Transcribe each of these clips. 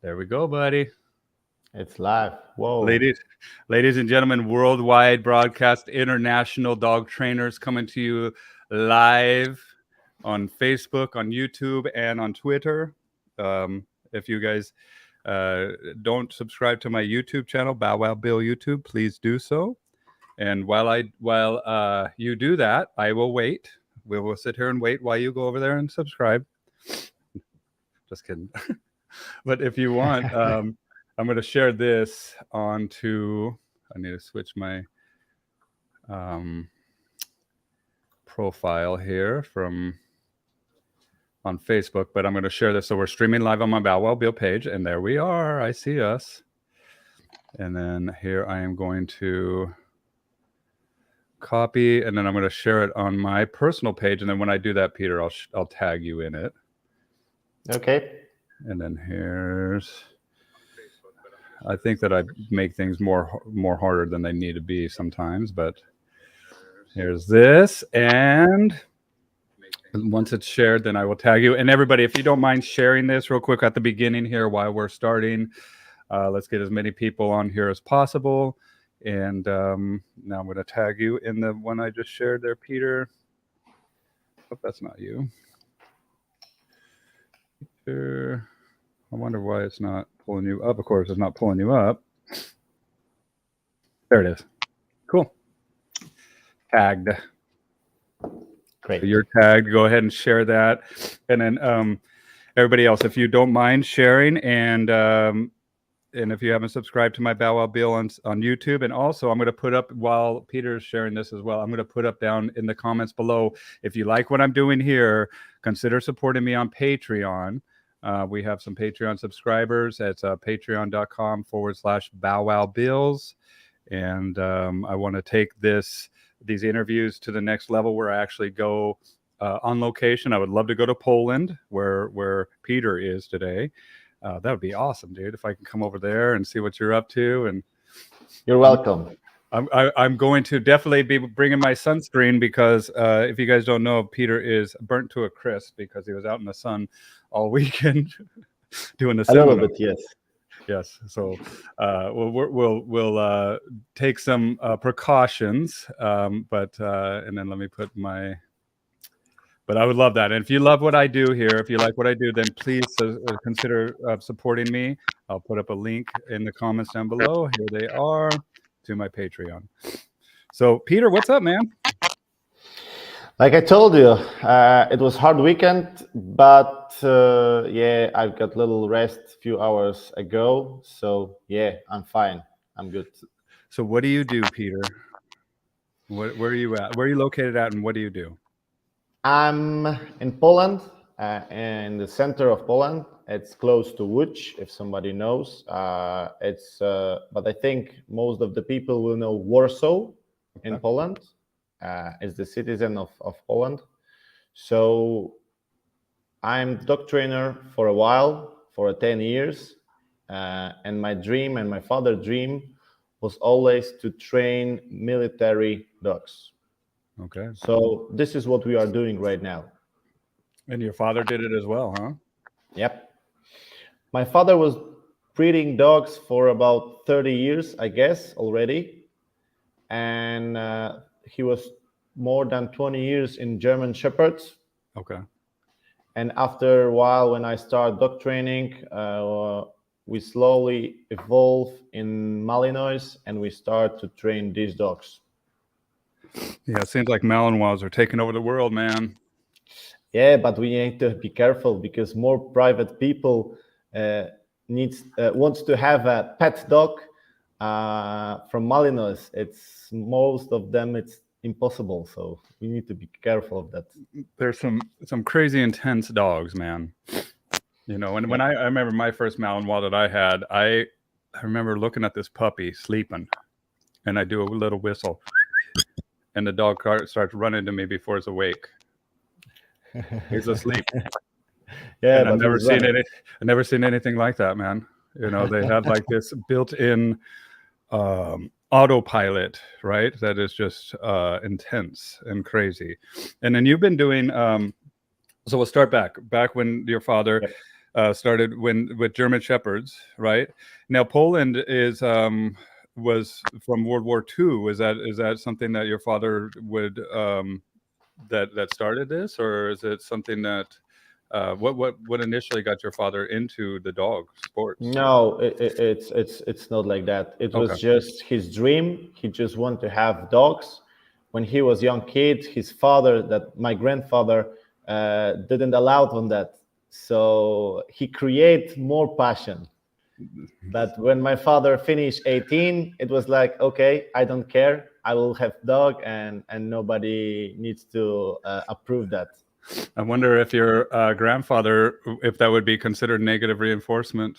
There we go, buddy. It's live. Whoa. Ladies and gentlemen, worldwide broadcast international dog trainers coming to you live on Facebook, on YouTube, and on Twitter. If you guys don't subscribe to my YouTube channel, Bow Wow Bill YouTube, please do so. And while you do that, I will wait. We will sit here and wait while you go over there and subscribe. Just kidding. But if you want, I'm going to share this onto. I need to switch my profile here from on Facebook, but I'm going to share this. So we're streaming live on my Bow Wow Bill page, and there we are. I see us. And then here I am going to copy, and then I'm going to share it on my personal page. And then when I do that, Peter, I'll tag you in it. Okay. And then here's. I think that I make things more harder than they need to be sometimes, but here's this. And once it's shared, then I will tag you. And everybody, if you don't mind sharing this real quick at the beginning here while we're starting, let's get as many people on here as possible. And now I'm going to tag you in the one I just shared there, Peter. Hope that's not you. Peter. I wonder why it's not pulling you up. Of course, it's not pulling you up. There it is. Cool. Tagged. Great. So you're tagged. Go ahead and share that. And then everybody else, if you don't mind sharing, and if you haven't subscribed to my Bow Wow Bill on YouTube, and also I'm going to put up, while Peter's sharing this as well, I'm going to put up down in the comments below, if you like what I'm doing here, consider supporting me on Patreon. We have some Patreon subscribers. It's patreon.com/Bow Wow Bills. And I want to take these interviews to the next level where I actually go on location. I would love to go to Poland, where Peter is today. That would be awesome, dude, if I can come over there and see what you're up to. And you're welcome. I'm going to definitely be bringing my sunscreen because if you guys don't know, Peter is burnt to a crisp because he was out in the sun all weekend doing the seminar. A little bit, yes. Yes. So we'll take some precautions, but and then let me put my. But I would love that. And if you love what I do here, if you like what I do, then please consider supporting me. I'll put up a link in the comments down below. Here they are. To my Patreon. So Peter, what's up, man? Like I told you, it was hard weekend, but yeah, I've got little rest a few hours ago. So yeah, I'm fine. I'm good. So what do you do, Peter? Where are you at? Where are you located at, and what do you do? I'm in Poland, in the center of Poland. It's close to Łódź, if somebody knows. But I think most of the people will know Warsaw in Poland. It's the citizen of Poland. So I'm dog trainer for a while, for 10 years. And my dream and my father's dream was always to train military dogs. Okay. So this is what we are doing right now. And your father did it as well, huh? Yep. My father was breeding dogs for about 30 years, I guess, already. And he was more than 20 years in German Shepherds. Okay. And after a while, when I started dog training, we slowly evolve in Malinois, and we start to train these dogs. Yeah, it seems like Malinois are taking over the world, man. Yeah, but we need to be careful because more private people wants to have a pet dog from Malinois. It's most of them. It's impossible, so we need to be careful of that. There's some crazy intense dogs, man. You know, and when I remember my first Malinois that I had, I remember looking at this puppy sleeping, and I do a little whistle, and the dog starts running to me before it's awake. He's asleep. Yeah, and I've never seen anything like that, man. You know, they have like this built-in autopilot, right? That is just intense and crazy. And then you've been doing. So we'll start back when your father. started with German Shepherds, right? Now Poland was from World War II. Is that something that your father would that started this, or is it something that what initially got your father into the dog sports? No, it's not like that. It Okay. was just his dream. He just wanted to have dogs. When he was young kid, his father, that my grandfather, didn't allow on that. So he create more passion. But when my father finished 18, it was like, okay, I don't care. I will have dog, and nobody needs to approve that. I wonder if your grandfather, if that would be considered negative reinforcement.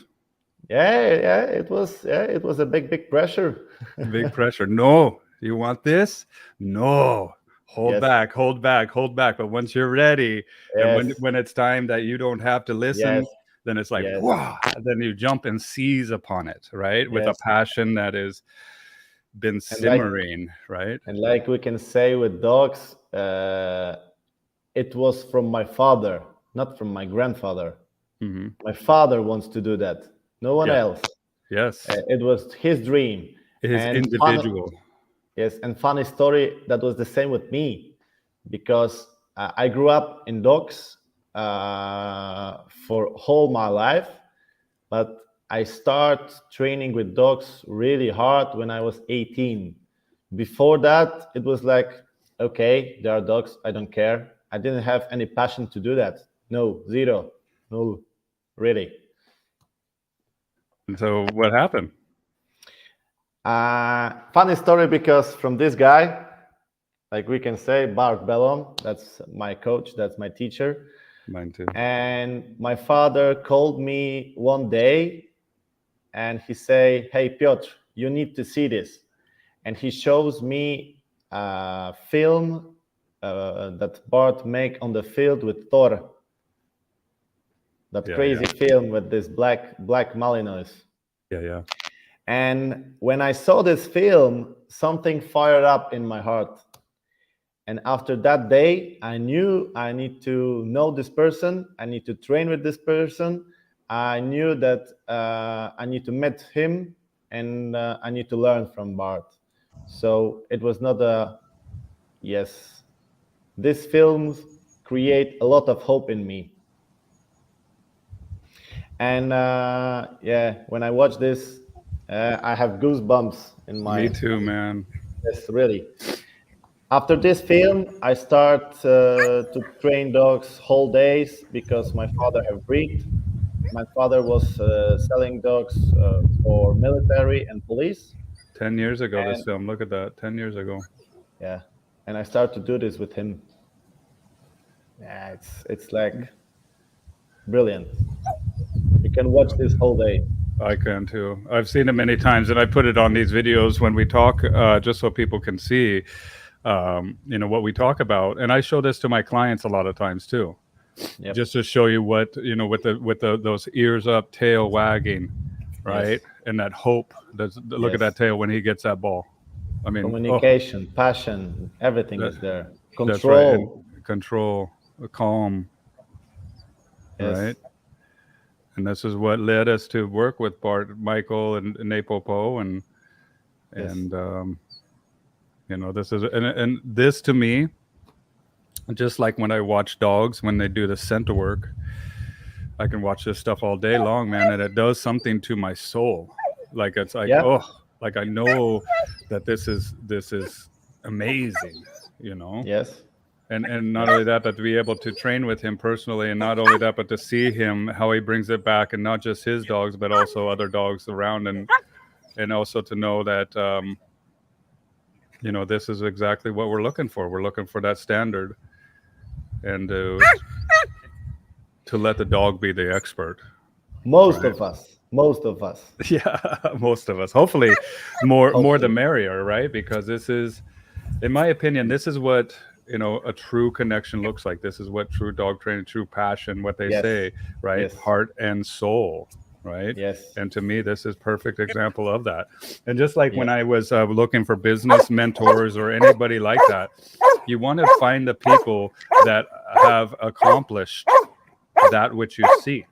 Yeah, it was. Yeah, it was a big pressure. Big pressure. No, you want this? No. Hold Yes. back, hold back, hold back. But once you're ready, and Yes. when it's time that you don't have to listen, Yes. then it's like, Yes. wow. Then you jump and seize upon it, right? With a Yes. passion that has been And like simmering, right? we can say with dogs, it was from my father, not from my grandfather. Hmm. My father wants to do that. No one Yeah. else. Yes. It was his dream. His And individual. yes, and funny story, that was the same with me, because I grew up in dogs for whole my life, but I start training with dogs really hard when I was 18. Before that, it was like, okay, there are dogs, I don't care. I didn't have any passion to do that. No, zero, no, really. And so what happened? Funny story, because from this guy, like we can say, Bart Bellon, that's my coach, that's my teacher. Mine too. And my father called me one day and he say, hey, Piotr, you need to see this. And he shows me a film that Bart make on the field with Thor. That crazy film with this black Malinois. Yeah. And when I saw this film, something fired up in my heart. And after that day, I knew I need to know this person. I need to train with this person. I knew that I need to meet him, and I need to learn from Bart. So it was not a yes. These films create a lot of hope in me. And yeah, when I watch this, I have goosebumps in my. Me too, man. Yes, really. After this film, I start to train dogs whole days, because my father have breed. My father was selling dogs for military and police. 10 years ago, this And film. Look at that. 10 years ago. yeah, and I start to do this with him. Yeah, it's like brilliant. You can watch this whole day. I can too. I've seen it many times, and I put it on these videos when we talk, just so people can see, what we talk about. And I show this to my clients a lot of times too, Yep. just to show you what with those ears up, tail wagging, right, Yes. and that hope. Look at Yes. that tail when he gets that ball. I mean, Communication, passion, everything is there. Control. That's right. And control, calm, Yes. right. And this is what led us to work with Bart, Michael, and Napopo, and Yes. this is and this to me, just like when I watch dogs when they do the scent work, I can watch this stuff all day long, man, and it does something to my soul. Like it's like, Yeah. like I know that this is amazing, Yes. And not only that, but to be able to train with him personally, and not only that, but to see him, how he brings it back, and not just his dogs, but also other dogs around, and also to know that, this is exactly what we're looking for. We're looking for that standard, and to let the dog be the expert. Most of us. Yeah, most of us. Hopefully, more the merrier, right? Because this is, in my opinion, this is what a true connection looks like. This is what true dog training, true passion, what they say, right? Yes. Heart and soul, right? Yes. And to me, this is perfect example of that. And just like when I was looking for business mentors or anybody like that, you want to find the people that have accomplished that which you seek,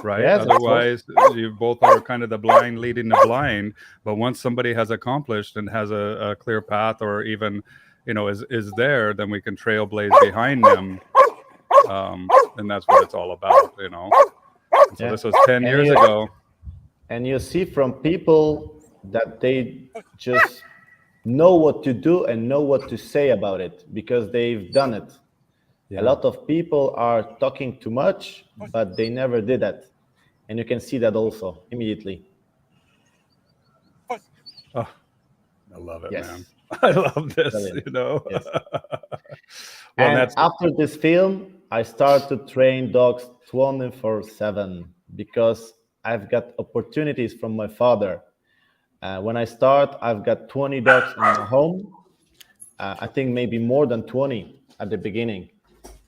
right? Yes, of course. Otherwise, you both are kind of the blind leading the blind. But once somebody has accomplished and has a clear path, or even, is there, then we can trailblaze behind them. And that's what it's all about. And so Yeah. this was 10 And years you ago. and you see from people that they just know what to do and know what to say about it because they've done it. A Yeah. lot of people are talking too much, but they never did that. And you can see that also immediately. Oh, I love it, man. Yes. I Yes. love this, Brilliant. Yes. Well, And that's after this film, I started to train dogs 24/7 because I've got opportunities from my father. When I start, I've got 20 dogs in my home. I think maybe more than 20 at the beginning.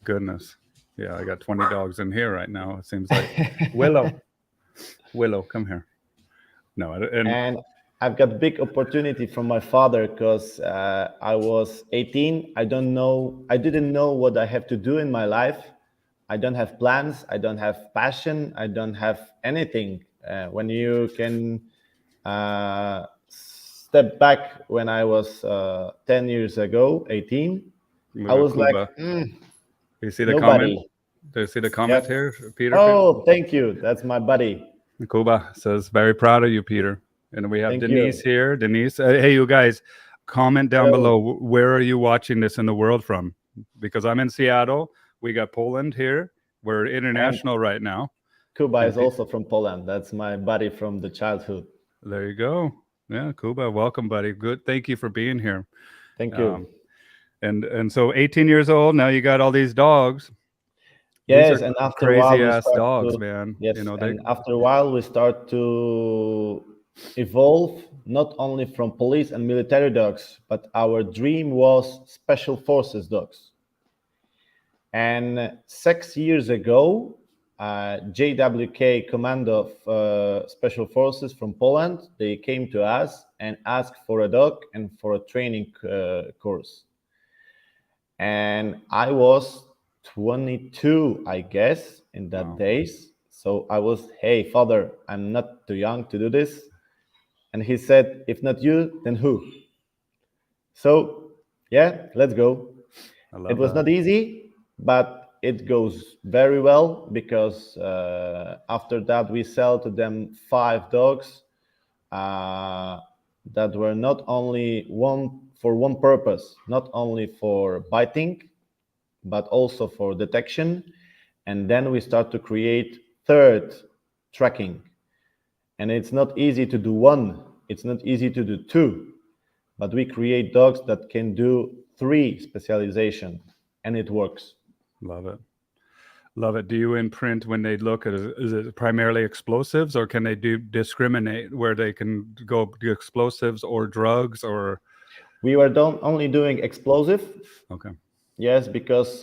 goodness. Yeah, I got 20 dogs in here right now. It seems like Willow, come here. No, and And I've got big opportunity from my father because I was 18. I didn't know what I have to do in my life. I don't have plans. I don't have passion. I don't have anything. When you can step back when I was 10 years ago, 18, I was like, Kuba. You see the comment? nobody. Do you see the comment Yep. here, Peter? Oh, thank you. That's my buddy. Kuba says, very proud of you, Peter. And we have Thank Denise you. here. Denise, hey, you guys, comment down Hello. below. Where are you watching this in the world from? Because I'm in Seattle. We got Poland here. We're And international right now. Kuba And is also from Poland. That's my buddy from the childhood. there you go. Yeah, Kuba, welcome, buddy. Good. Thank you for being here. Thank you. Um, and so 18 years old, now you got all these dogs. These Yes, are and after a while crazy we ass start dogs, to man. yes, They and after a while we start to evolve not only from police and military dogs, but our dream was special forces dogs. And 6 years ago, JWK Commando of Special Forces from Poland, they came to us and asked for a dog and for a training course. And I was 22, I guess, in that wow. days. So I was, hey, father, I'm not too young to do this. And he said, if not you, then who? So yeah, let's go. I It love was that. not easy, but it goes very well because after that we sell to them 5 dogs uh, that were not only one for one purpose, not only for biting, but also for detection. And then we start to create third tracking. And it's not easy to do one, it's not easy to do two, but we create dogs that can do 3 specialization, and it works. Love it. Love it. Do you imprint when they look at it? Is it primarily explosives, or can they do discriminate where they can go do explosives or drugs or? We were only doing explosive, Okay. yes, because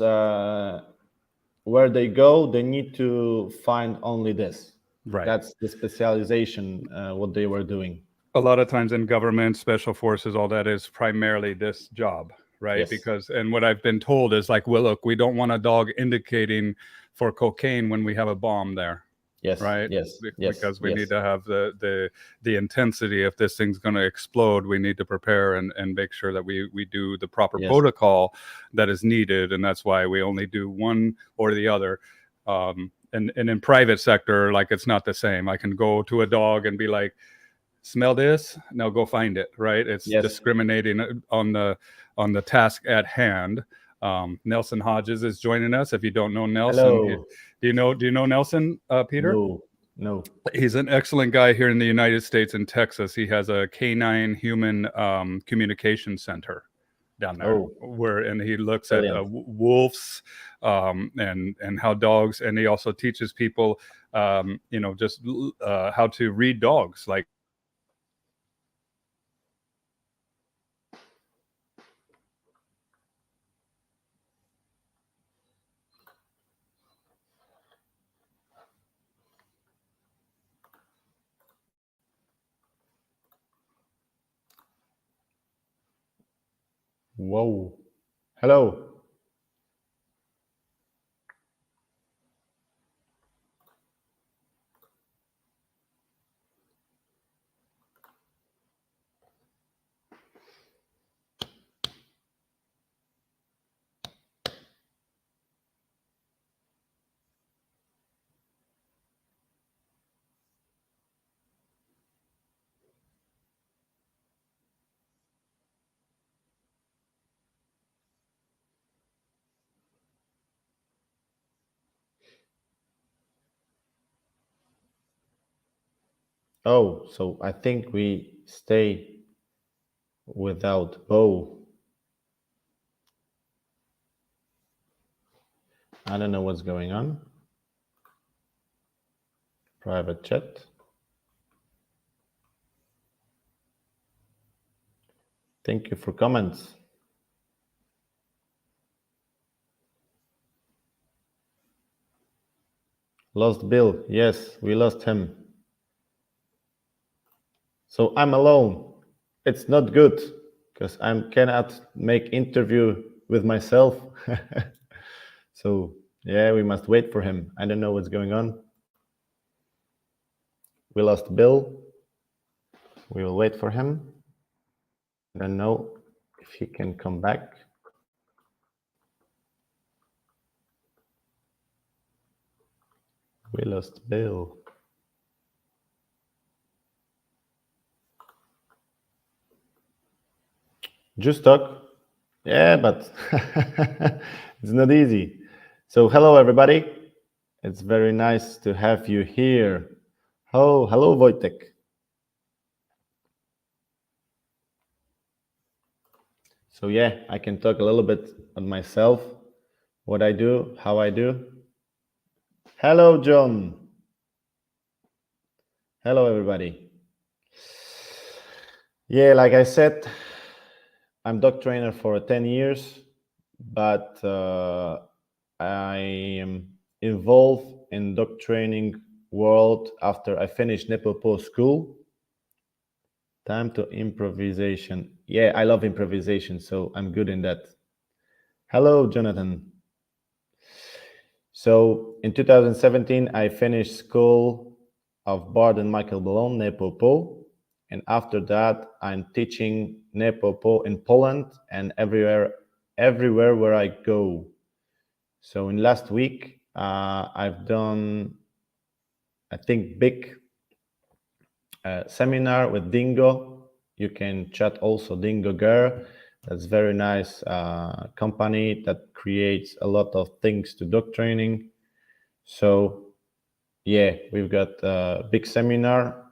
where they go, they need to find only this. Right. That's the specialization, what they were doing. A lot of times in government, special forces, all that is primarily this job, right? Yes, Because, and what I've been told is like, well, look, we don't want a dog indicating for cocaine when we have a bomb there, yes, right? yes, yes, Because we need yes, to have the intensity. If this thing's going to explode, we need to prepare and make sure that we do the proper yes, protocol that is needed, and that's why we only do one or the other. And in private sector, like, it's not the same. I can go to a dog and be like, smell this, now go find it, right? It's yes. discriminating on the task at hand. Nelson Hodges is joining us. If you don't know Nelson, Hello. do you know Nelson, Peter? No, no. He's an excellent guy here in the United States in Texas. He has a canine human communication center down there, Oh, and he looks at brilliant. wolves and how dogs, and he also teaches people just how to read dogs, like. Whoa. Hello. Oh, so I think we stay without Bo. I don't know what's going on. Private chat. Thank you for comments. Lost Bill. Yes, we lost him. So I'm alone. It's not good because I cannot make interview with myself. So yeah, we must wait for him. I don't know what's going on. We lost Bill. We will wait for him. I don't know if he can come back. We lost Bill. Just talk. Yeah, but it's not easy. So hello everybody. It's very nice to have you here. Oh, hello Wojtek. So yeah, I can talk a little bit on myself, what I do, how I do. Hello John. Hello everybody. Yeah, like I said, I'm dog trainer for 10 years, but I am involved in dog training world after I finished Nepopo school. Time to improvisation. Yeah, I love improvisation, so I'm good in that. Hello, Jonathan. So in 2017, I finished school of Bard and Michael Balon, Nepopo. And after that, I'm teaching Nepopo in Poland and everywhere where I go. So in last week, I've done, I think, big seminar with Dingo. You can chat also Dingo Girl. That's very nice company that creates a lot of things to dog training. So yeah, we've got a big seminar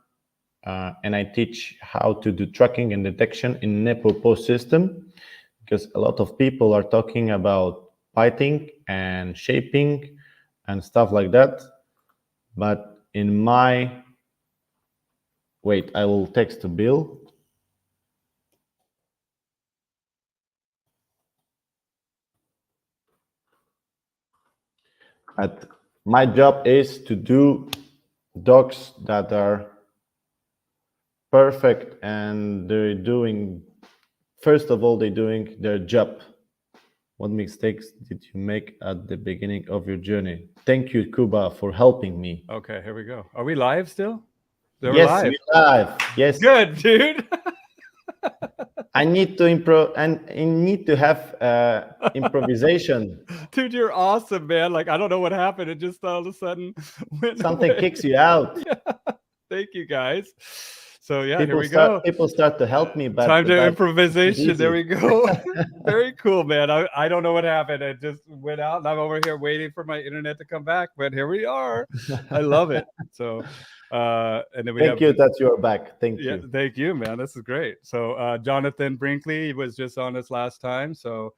and I teach how to do tracking and detection in Nepopo system because a lot of people are talking about biting and shaping and stuff like that. But in my wait, I will text to Bill. But my job is to do dogs that are perfect and they're doing, first of all, they're doing their job. What mistakes did you make at the beginning of your journey? Thank you, Kuba, for helping me. Okay, here we go. Are we live still? We're Yes, live. we're live. Yes. Good, dude. I need to improv and I need to have improvisation. Dude, you're awesome, man. Like, I don't know what happened. It just all of a sudden went Something away. kicks you out. Yeah. Thank you, guys. So yeah, here we go. People start to help me, but Time to but improvisation. There easy. we go. Very cool, man. I don't know what happened. It just went out, and I'm over here waiting for my internet to come back. But here we are. I love it. So, and then we have Thank you that you're back. Thank yeah, you. thank you, man. This is great. So Jonathan Brinkley was just on us last time. So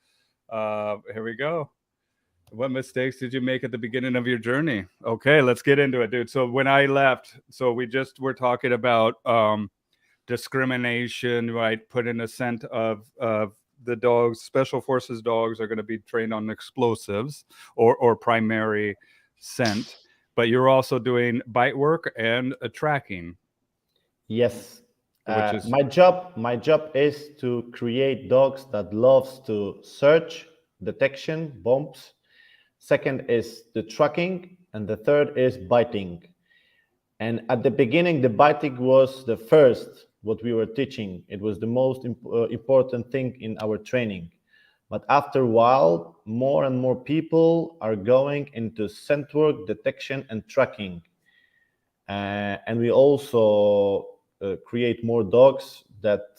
here we go. What mistakes did you make at the beginning of your journey? Okay, let's get into it, dude. So when I left, so we just were talking about discrimination, right? Put in a scent of the dogs, special forces dogs are going to be trained on explosives or primary scent, but you're also doing bite work and tracking. Yes. Which is My job is to create dogs that loves to search, detection, bumps. Second is the tracking, and the third is biting. And at the beginning, the biting was the first what we were teaching. It was the most important thing in our training. But after a while, more and more people are going into scent work, detection, and tracking. And we also create more dogs that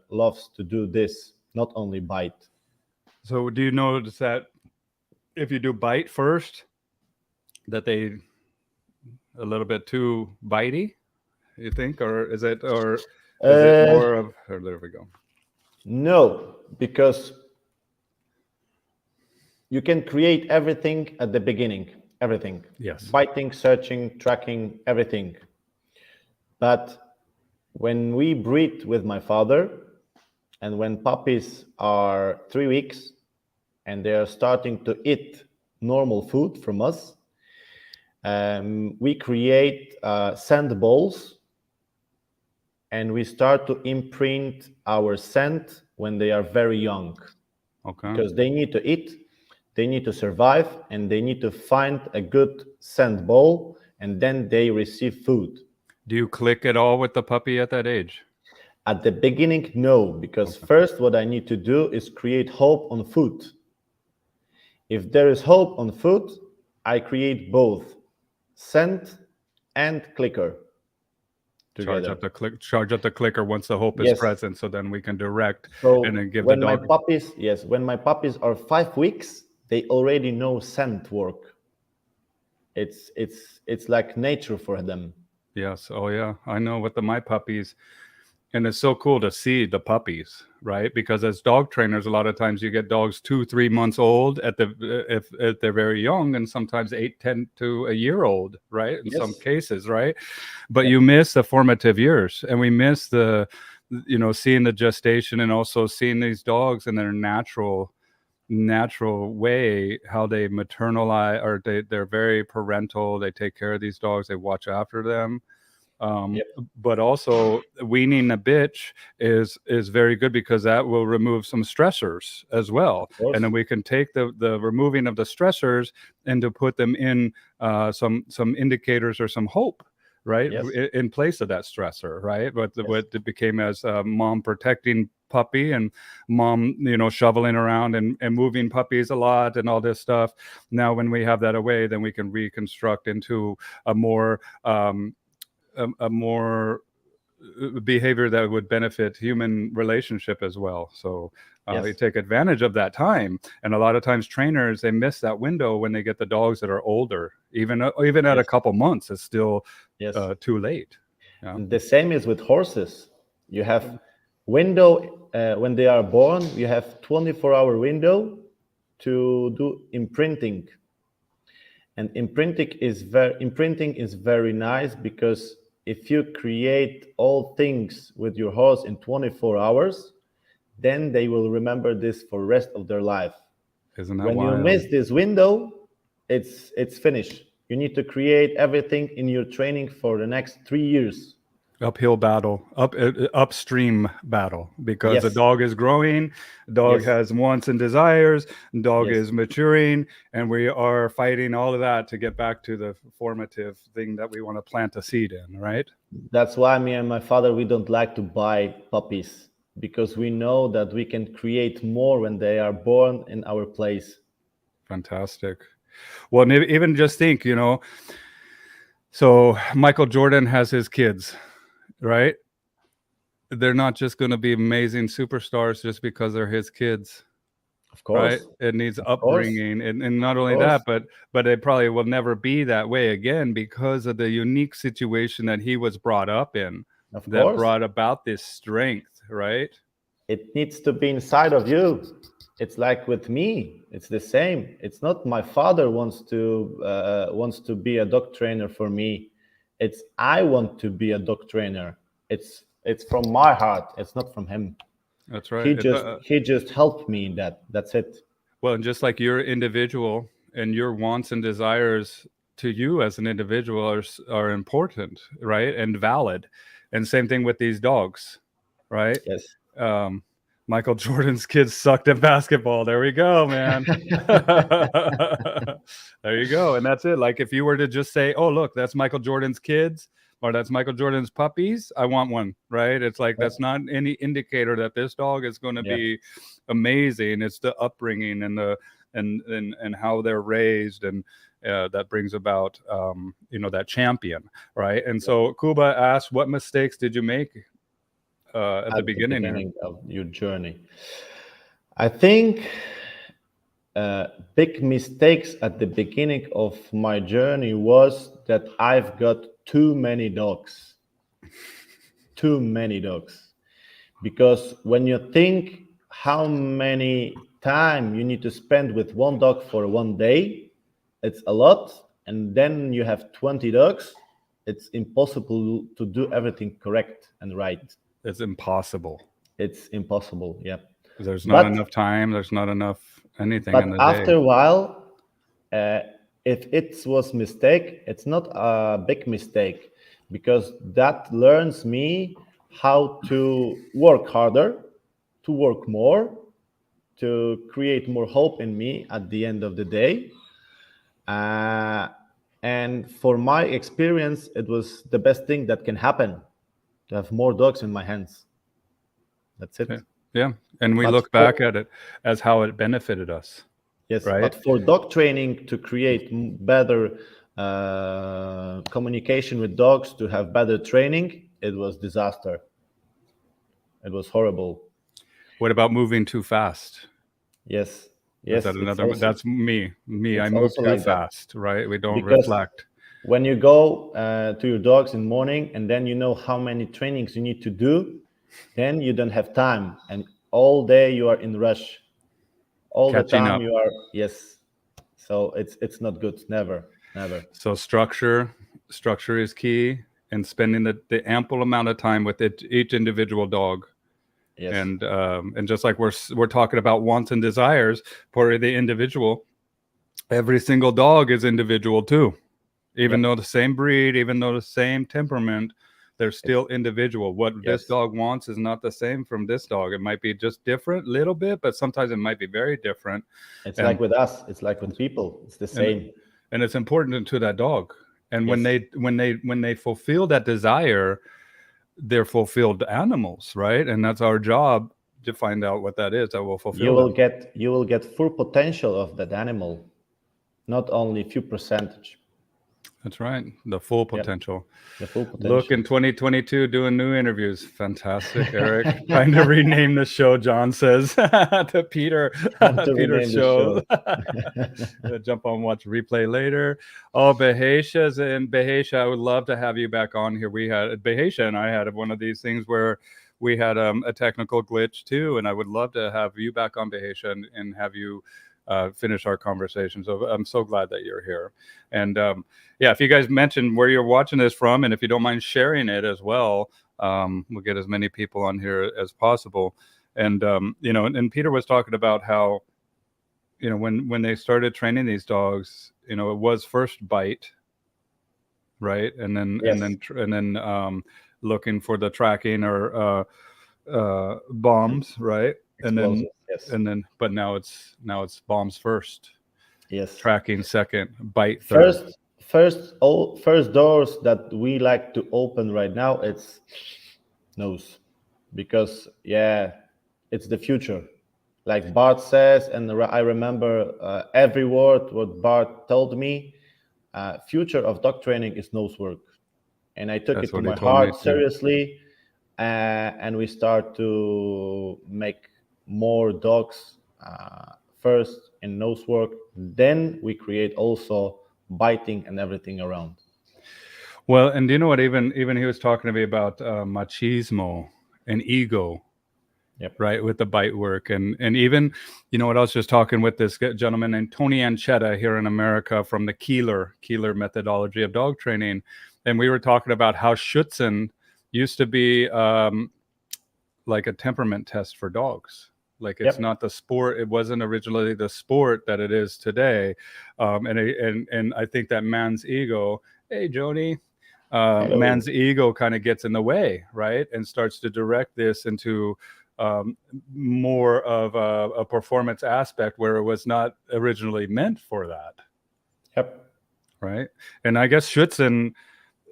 loves to do this, not only bite. so do you notice that if you do bite first, that they a little bit too bitey? You think, or is it Uh, more of? Or there we go. no, because you can create everything at the beginning, everything, Yes. biting, searching, tracking, everything. But when we breed with my father, and when puppies are 3 weeks and they are starting to eat normal food from us, we create scent balls and we start to imprint our scent when they are very young, Okay. because they need to eat, they need to survive, and they need to find a good scent ball, and then they receive food. Do you click at all with the puppy at that age? At the beginning, no, because Okay. first what I need to do is create hope on food. If there is hope on food, I create both scent and clicker together. Charge up the clicker once the hope is Yes. present, so then we can direct and So then give the when my dog. puppies, yes, when my puppies are 5 weeks, they already know scent work. It's like nature for them. Yes. Oh yeah. I know with the my puppies. And it's so cool to see the puppies, right? Because as dog trainers, a lot of times you get dogs 2, 3 months old at the if they're very young, and sometimes 8, 10 to a year old, right? In some Yes. cases, right? But Yep. you miss the formative years, and we miss the, seeing the gestation, and also seeing these dogs in their natural way, how they maternalize, or they're very parental. They take care of these dogs. They watch after them. um, Yep. but also weaning a bitch is very good, because that will remove some stressors as well, Of and course. then we can take the removing of the stressors and to put them in some indicators or some hope, right, Yes. in place of that stressor, right, Yes. what it became as a mom protecting puppy, and mom shoveling around and moving puppies a lot and all this stuff. Now when we have that away, then we can reconstruct into a more a more behavior that would benefit human relationship as well. So you Yes. take advantage of that time, and a lot of times trainers, they miss that window when they get the dogs that are older. Even at a Yes. couple months, it's still Yes. too late. Yeah. The same is with horses. You have window when they are born. You have 24-hour window to do imprinting, and imprinting is very nice, because if you create all things with your horse in 24 hours, then they will remember this for rest of their life. Isn't that When you wild? miss this window, it's finished. You need to create everything in your training for the next 3 years. Uphill battle, upstream battle, because the Yes. dog is growing, dog Yes. has wants and desires, dog Yes. is maturing, and we are fighting all of that to get back to the formative thing that we want to plant a seed in, right? That's why me and my father, we don't like to buy puppies, because we know that we can create more when they are born in our place. Fantastic. Well, even just think, so Michael Jordan has his kids, right? They're not just going to be amazing superstars just because they're his kids, Of right? course. It needs Of course. upbringing, and not Of only course. that, but it probably will never be that way again, because of the unique situation that he was brought up in, Of that course. brought about this strength, right? It needs to be inside of you. It's like with me. It's the same. It's not my father wants to be a dog trainer for me. It's I want to be a dog trainer. It's from my heart. It's not from him. That's He right. just he just helped me in that. That's it. Well, and just like you're individual, and your wants and desires to you as an individual are important, right, and valid, and same thing with these dogs, right? Yes. um, Michael Jordan's kids sucked at basketball. There we go, man. There you go. And that's it. Like if you were to just say, oh, look, that's Michael Jordan's kids, or that's Michael Jordan's puppies, I want one, right? It's like that's not any indicator that this dog is going to Yeah. be amazing. It's the upbringing and the and how they're raised, and that brings about that champion, right? And so Kuba asked, what mistakes did you make at the At the beginning here? beginning of your journey, I think big mistakes at the beginning of my journey was that I've got too many dogs. Too many dogs. Because when you think how many time you need to spend with one dog for one day, it's a lot. And then you have 20 dogs, it's impossible to do everything correct and right. It's impossible. It's impossible, yeah. There's not But enough time. There's not enough anything in but the after day. a while, uh, if it was mistake, it's not a big mistake, because that learns me how to work harder, to work more, to create more hope in me at the end of the day. Uh, and for my experience, it was the best thing that can happen, to have more dogs in my hands. That's Yeah. it. Yeah. And we But look back at it as how it benefited us, yes, right? but for dog training to create better communication with dogs, to have better training, it was disaster. It was horrible. What about moving too fast? Yes, Is that yes, another? That's me. I it's move also too like that, fast, right? We don't because reflect. when you go to your dogs in the morning, and then you know how many trainings you need to do, then you don't have time, and all day you are in rush. All the Catching time up. you are, yes. So it's not good. Never, never. So structure is key, and spending the ample amount of time with each individual dog. Yes, And just like we're talking about wants and desires for the individual, every single dog is individual too. Even yep. though the same breed, even though the same temperament, they're It's still individual. What this yes. dog wants is not the same from this dog. It might be just different, little bit, but sometimes it might be very different. It's like And with us. It's like with people. It's the and same. and it's important to that dog. And when Yes. they fulfill that desire, they're fulfilled animals, right? And that's our job to find out what that is that will fulfill them. You will get full potential of that animal, not only few percentage. That's right. The full Yep. potential. The full Look, in potential. 2022, doing new interviews. Fantastic, Eric. Trying to rename the show, John says, to Peter, Time to Peter's rename the show. show. Jump on, watch replay later. Oh, Behesha's in Behesha. I would love to have you back on here. We had Behesha and I had one of these things where we had a technical glitch too, and I would love to have you back on Behesha and have you finish our conversation. So I'm so glad that you're here. And yeah, if you guys mention where you're watching this from, and if you don't mind sharing it as well, we'll get as many people on here as possible. And and Peter was talking about how, when they started training these dogs, it was first bite, right, and then Yes. looking for the tracking or bombs, right, Explosive. Yes. but now it's bombs first, Yes. tracking second, bite third. First doors that we like to open right now, it's nose, because yeah, it's the future, like Bart says, and I remember every word what Bart told me. Future of dog training is nose work, and I took That's it to what he my told me heart too. seriously, and we start to make more dogs first in nose work, then we create also biting and everything around. Well, and do you know what? Even he was talking to me about machismo and ego, Yep. right, with the bite work, and even, what, I was just talking with this gentleman named Tony Anchetta here in America from the Keeler methodology of dog training, and we were talking about how Schutzen used to be like a temperament test for dogs. Like, it's Yep. not the sport. It wasn't originally the sport that it is today, and I think that man's ego. Hey, Joni. Hello. Man's ego kind of gets in the way, right, and starts to direct this into more of a performance aspect where it was not originally meant for that, Yep. right? And I guess Schutzen,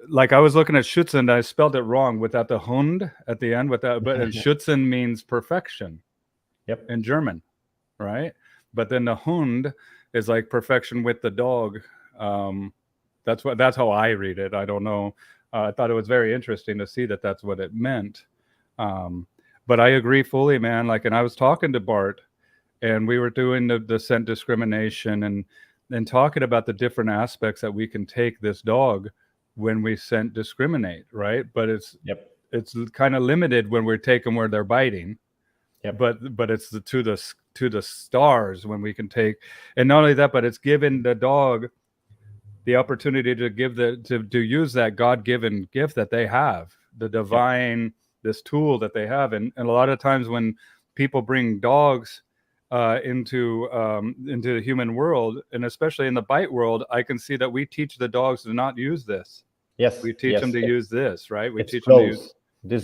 like, I was looking at Schutzen, I spelled it wrong without the Hund at the end, and Schutzen means perfection Yep. in German, right? But then the Hund is like perfection with the dog. That's how I read it. I don't know. I thought it was very interesting to see that that's what it meant. But I agree fully, man. Like, and I was talking to Bart, and we were doing the scent discrimination and talking about the different aspects that we can take this dog when we scent discriminate, right? But Yep. it's kind of limited when we take them where they're biting. Yep. But it's to the stars when we can take, and not only that, but it's given the dog the opportunity to give to use that God-given gift that they have, the divine, this tool that they have. And a lot of times when people bring dogs into the human world, and especially in the bite world, I can see that we teach the dogs to not use this. Yes. We teach them to use this, right? We It's teach close. them to use.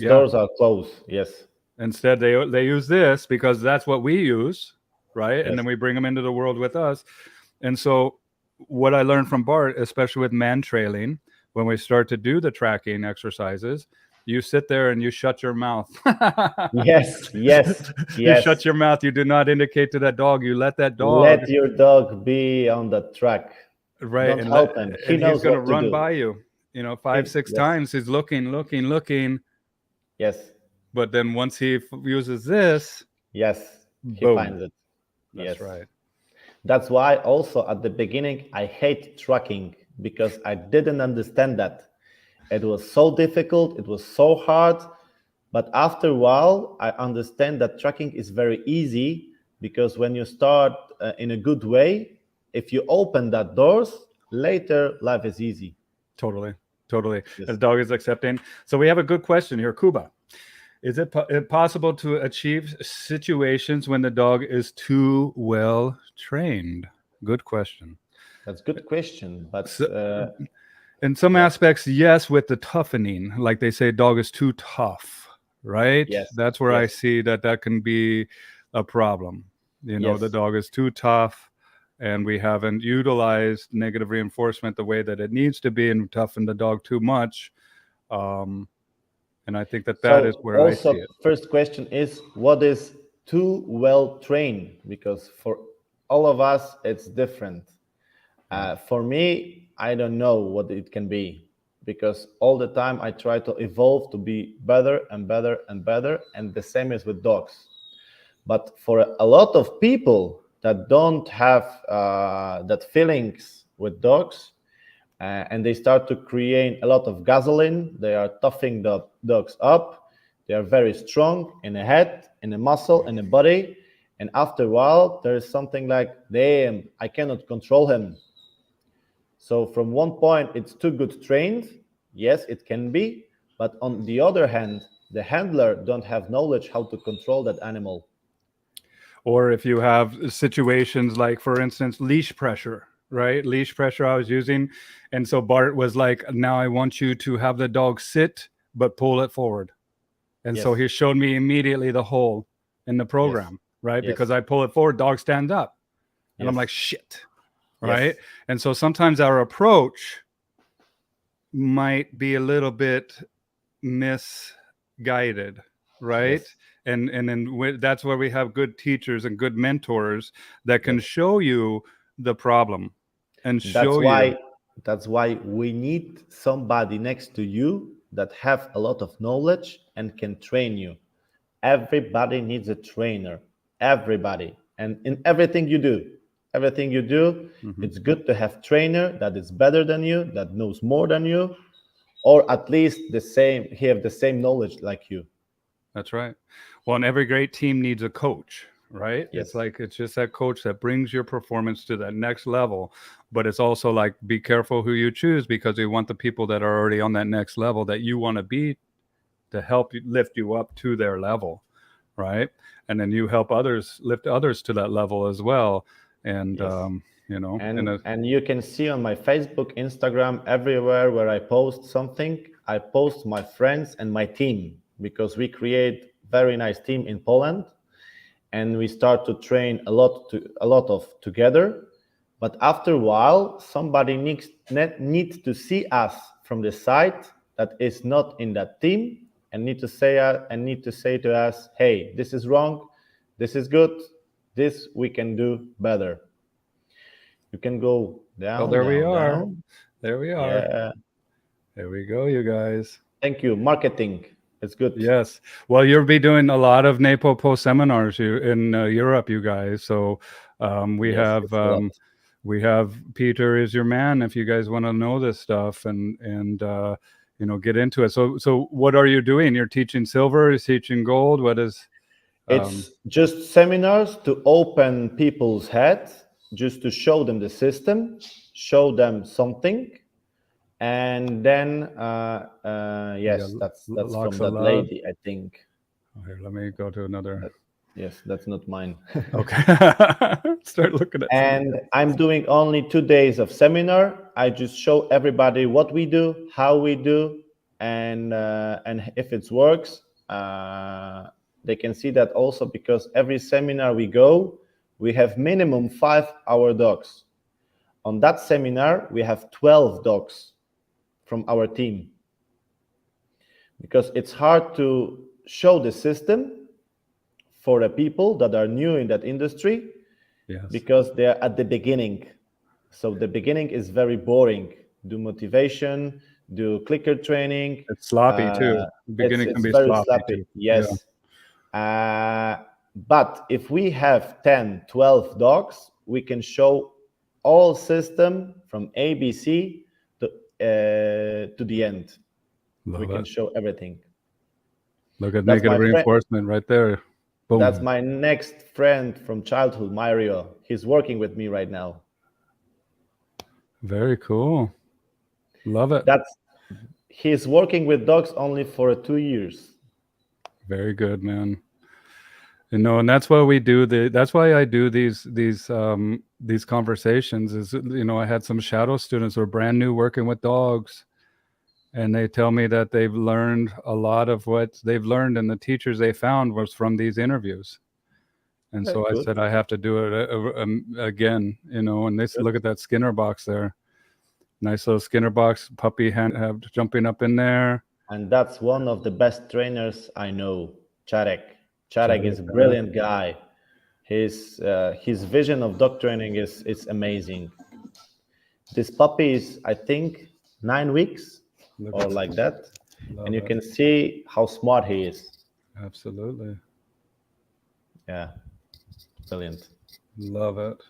These doors are closed. Yes. Instead, they use this because that's what we use, right? Yes. And then we bring them into the world with us. And so what I learned from Bart, especially with man trailing, when we start to do the tracking exercises, you sit there and you shut your mouth. Yes. Yes. You Yes. shut your mouth. You do not indicate to that dog. You let that dog. Let your dog be on the track. Right. Don't help him. He and knows he's going to what to run do. by you, 5, 6 times. He's looking. Yes. But then once he uses this, Yes. He boom. finds it. That's Yes. right. That's why also at the beginning I hate tracking, because I didn't understand that. It was so difficult. It was so hard. But after a while, I understand that tracking is very easy, because when you start in a good way, if you open that doors, later life is easy. Totally. Yes. The dog is accepting. So we have a good question here, Kuba. Is it possible to achieve situations when the dog is too well trained? Good question. That's a good question. But in some aspects, yes, with the toughening, like they say, dog is too tough, right? Yes. That's where I Yes. see that can be a problem. Yes. The dog is too tough, and we haven't utilized negative reinforcement the way that it needs to be, and toughened the dog too much. And I think that is where I see it. First question is, what is too well trained? Because for all of us, it's different. For me, I don't know what it can be, because all the time I try to evolve to be better and better and better, and the same is with dogs. But for a lot of people that don't have that feelings with dogs, and they start to create a lot of gasoline, they are toughing the dogs up. They are very strong in the head, in the muscle, in the body. And after a while, there is something like, damn, I cannot control him. So from one point, it's too good trained. Yes, it can be. But on the other hand, the handler don't have knowledge how to control that animal. Or if you have situations like, for instance, leash pressure, right? Leash pressure I was using. And so Bart was like, now I want you to have the dog sit, but pull it forward. And so he showed me immediately the hole in the program, right? Because I pull it forward, dog stands up. And I'm like, shit, right? And so sometimes our approach might be a little bit misguided, right? And then that's where we have good teachers and good mentors that can show you the problem and show you. That's why we need somebody next to you that have a lot of knowledge and can train you. Everybody needs a trainer. Everybody. And in everything you do, it's good to have trainer that is better than you, that knows more than you, or at least have the same knowledge like you. That's right. Well, and every great team needs a coach, right? Yes. It's just that coach that brings your performance to that next level. But it's also like, be careful who you choose, because you want the people that are already on that next level that you want to be, to help lift you up to their level, right? And then you help others, lift others to that level as well. And and you can see on my Facebook, Instagram, everywhere where I post something, I post my friends and my team, because we create very nice team in Poland, and we start to train a lot of together. But after a while, somebody needs to see us from the side that is not in that team, and need to say to us, hey, this is wrong, this is good, this we can do better. You can go down. Oh, there we are. Down. There we are. Yeah. There we go, you guys. Thank you. Marketing. It's good. Yes. Well, you'll be doing a lot of NAPOPO seminars in Europe, you guys. So we have we have Peter is your man if you guys want to know this stuff and get into it. So what are you doing? You're teaching silver, you're teaching gold. What is It's just seminars to open people's heads, just to show them the system, show them something, and then yes, that's Locks from of that love? lady, I think. Here, let me go to another. Yes, that's not mine. Okay. Start looking at And I'm doing only 2 days of seminar. I just show everybody what we do, how we do, and if it works, they can see that also, because every seminar we go, we have minimum 5-hour dogs. On that seminar, we have 12 dogs from our team, because it's hard to show the system for the people that are new in that industry. Yes. Because they're at the beginning. So the beginning is very boring. Do motivation, do clicker training. It's sloppy too. Beginning can be very sloppy too. Yes. But if we have 10, 12 dogs, we can show all system from ABC to the end. We can show everything. Look at negative reinforcement right there. Boom. That's my next friend from childhood, Mario. He's working with me right now. Very cool. Love it. He's working with dogs only for 2 years. Very good, man. And that's why we do that's why I do these conversations is, I had some shadow students who are brand new working with dogs, and they tell me that they've learned a lot of what they've learned, and the teachers they found was from these interviews. And That's so good. I said, I have to do it again, and they said, look at that Skinner box there. Nice little Skinner box, puppy have jumping up in there. And that's one of the best trainers I know, Czarek. Czarek is a brilliant guy. His vision of dog training is amazing. This puppy is, I think, 9 weeks or like that. And you can see how smart he is. Absolutely. Yeah. Brilliant. Love it.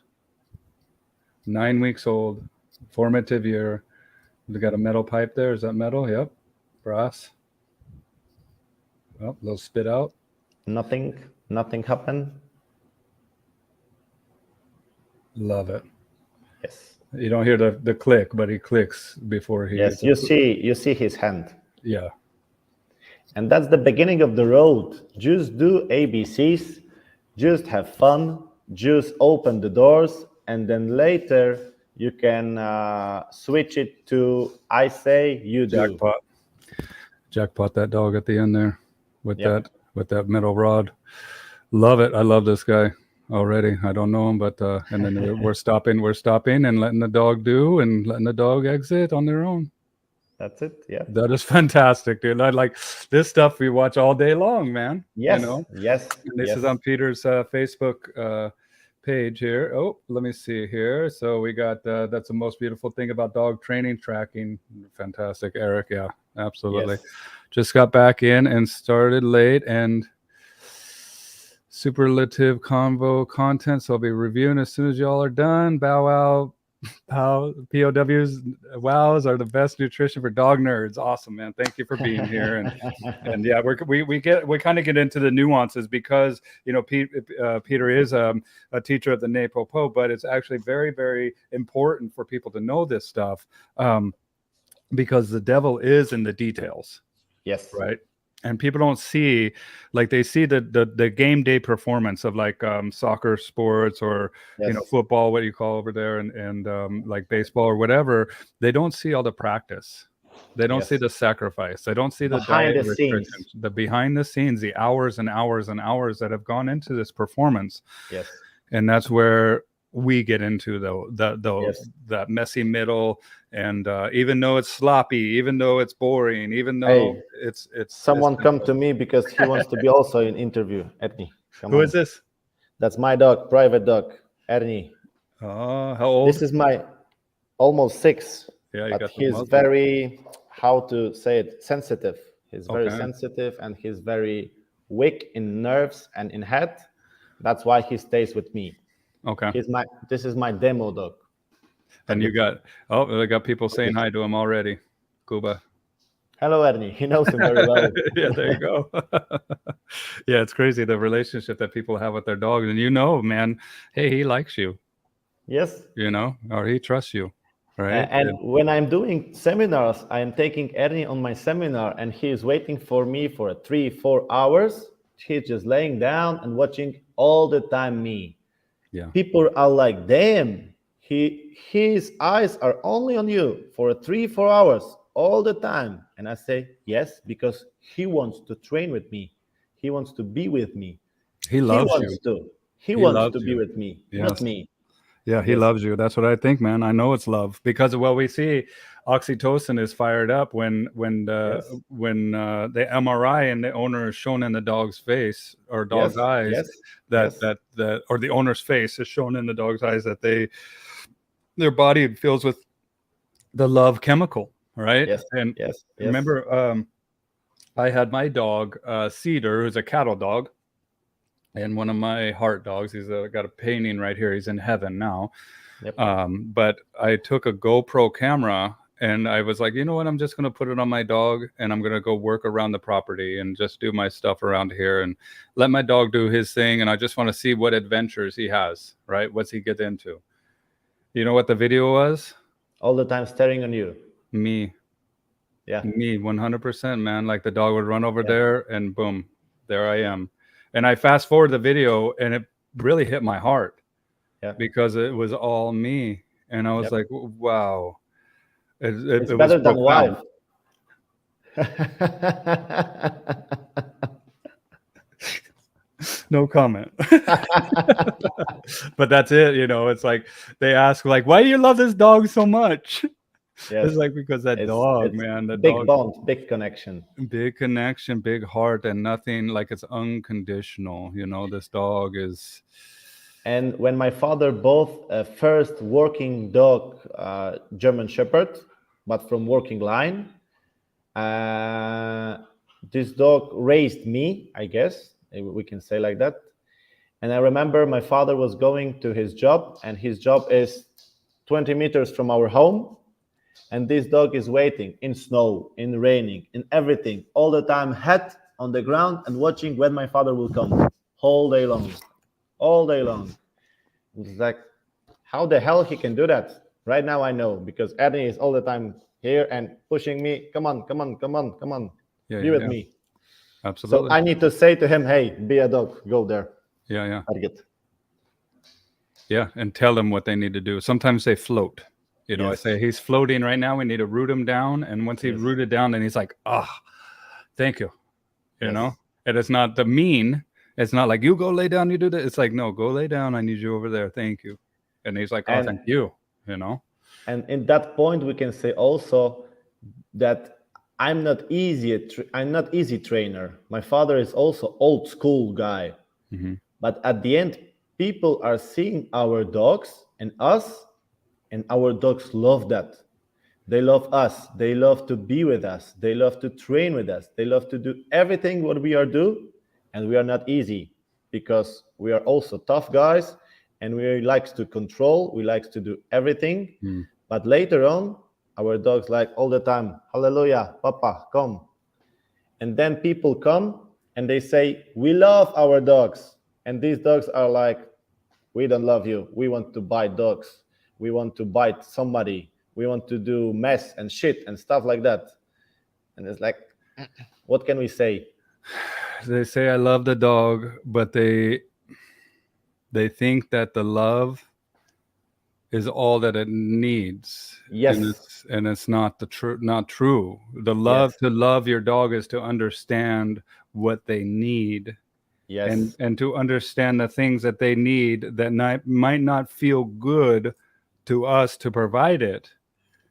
9 weeks old. Formative year. We got a metal pipe there. Is that metal? Yep. Brass. Oh, little spit out. Nothing happened. Love it. Yes. You don't hear the click, but he clicks before he. Yes, you see his hand. Yeah. And that's the beginning of the road. Just do ABCs, just have fun, just open the doors, and then later you can switch it to I say, you do. Jackpot that dog at the end there with that metal rod. Love it. I love this guy already. I don't know him, but and then we're stopping and letting the dog do and letting the dog exit on their own. That's it. Yeah. That is fantastic, dude. I like this stuff we watch all day long, man. Yes. Yes. And this is on Peter's Facebook page here. Oh, let me see here. So we got that's the most beautiful thing about dog training tracking. Fantastic, Eric. Yeah, absolutely. Yes. Just got back in and started late and superlative convo content. So I'll be reviewing as soon as y'all are done. Bow wow. POWs, wows are the best nutrition for dog nerds. Awesome, man. Thank you for being here. And yeah, we kind of get into the nuances because Peter is a teacher at the NAPOPO, but it's actually very, very important for people to know this stuff because the devil is in the details. Yes. Right. And people don't see, like they see the game day performance of like soccer sports or football, what you call over there, and like baseball or whatever. They don't see all the practice. They don't see the sacrifice. They don't see the diet restrictions, the behind the scenes, the hours and hours and hours that have gone into this performance. Yes. And that's where we get into that messy middle, and even though it's sloppy, even though it's boring, even though it's someone come to me because he wants to be also in interview. Ernie, who is this? That's my dog, private dog, Ernie. Oh, how old? This is my almost 6. Yeah, but he's very, how to say it, sensitive. He's very sensitive, and he's very weak in nerves and in head. That's why he stays with me. Okay. This is my demo dog. And you got I got people saying hi to him already. Cuba. Hello, Ernie. He knows him very well. Yeah, there you go. Yeah, it's crazy the relationship that people have with their dogs, and man, hey, he likes you, Yes. or he trusts you, right? And when I'm doing seminars, I am taking Ernie on my seminar, and he is waiting for me for 3-4 hours. He's just laying down and watching all the time me. Yeah. People are like, damn, his eyes are only on you for 3-4 hours all the time. And I say, yes, because he wants to train with me. He wants to be with me. He loves you. He He wants loves to be you. with me, not Yes. me. Yeah, he Yes. loves you. That's what I think, man. I know it's love because we see oxytocin is fired up when the MRI and the owner is shown in the dog's face or dog's eyes that or the owner's face is shown in the dog's eyes that their body fills with the love chemical, right? Yes. And Yes. remember, I had my dog Cedar, who's a cattle dog, and one of my heart dogs. He's got a painting right here. He's in heaven now. Yep. But I took a GoPro camera and I was like, you know what? I'm just going to put it on my dog and I'm going to go work around the property and just do my stuff around here and let my dog do his thing. And I just want to see what adventures he has, right? What's he get into? You know what the video was? All the time staring on you. Me. Yeah. Me, 100%, man. Like the dog would run over there and boom, there I am. And I fast forward the video and it really hit my heart. Yeah. Because it was all me. And I was like, wow. It's it better was than wife. No comment. But that's it. It's like they ask, like, why do you love this dog so much? Yes. It's like because that dog, man. The big dog, bond, big connection. big connection, big heart, and nothing like it's unconditional. This dog is. And when my father bought a first working dog, German Shepherd, but from working line, this dog raised me, I guess we can say like that. And I remember my father was going to his job, and his job is 20 meters from our home. And this dog is waiting in snow, in raining, in everything, all the time, head on the ground and watching when my father will come, all day long. It's like, how the hell he can do that? Right now I know, because Ernie is all the time here and pushing me. Come on. Be with me. Absolutely. So I need to say to him, hey, be a dog, go there. Yeah. Target. Yeah, and tell them what they need to do. Sometimes they float. I say, he's floating right now. We need to root him down. And once he's rooted down, then he's like, thank you. You know? And it's not the mean. It's not like, you go lay down, you do that. It's like, no, go lay down. I need you over there. Thank you. And he's like, thank you. And in that point, we can say also that I'm not easy trainer. My father is also old school guy. Mm-hmm. But at the end, people are seeing our dogs and us, and our dogs love that. They love us. They love to be with us. They love to train with us. They love to do everything what we are do, and we are not easy because we are also tough guys, and we likes to control. We likes to do everything. Mm. But later on, our dogs like all the time, hallelujah, Papa, come. And then people come and they say, we love our dogs. And these dogs are like, we don't love you. We want to bite dogs. We want to bite somebody. We want to do mess and shit and stuff like that. And it's like, what can we say? They say I love the dog, but they think that the love is all that it needs. Yes. And it's not not true. The love to love your dog is to understand what they need. Yes. And to understand the things that they need that might not feel good to us to provide it.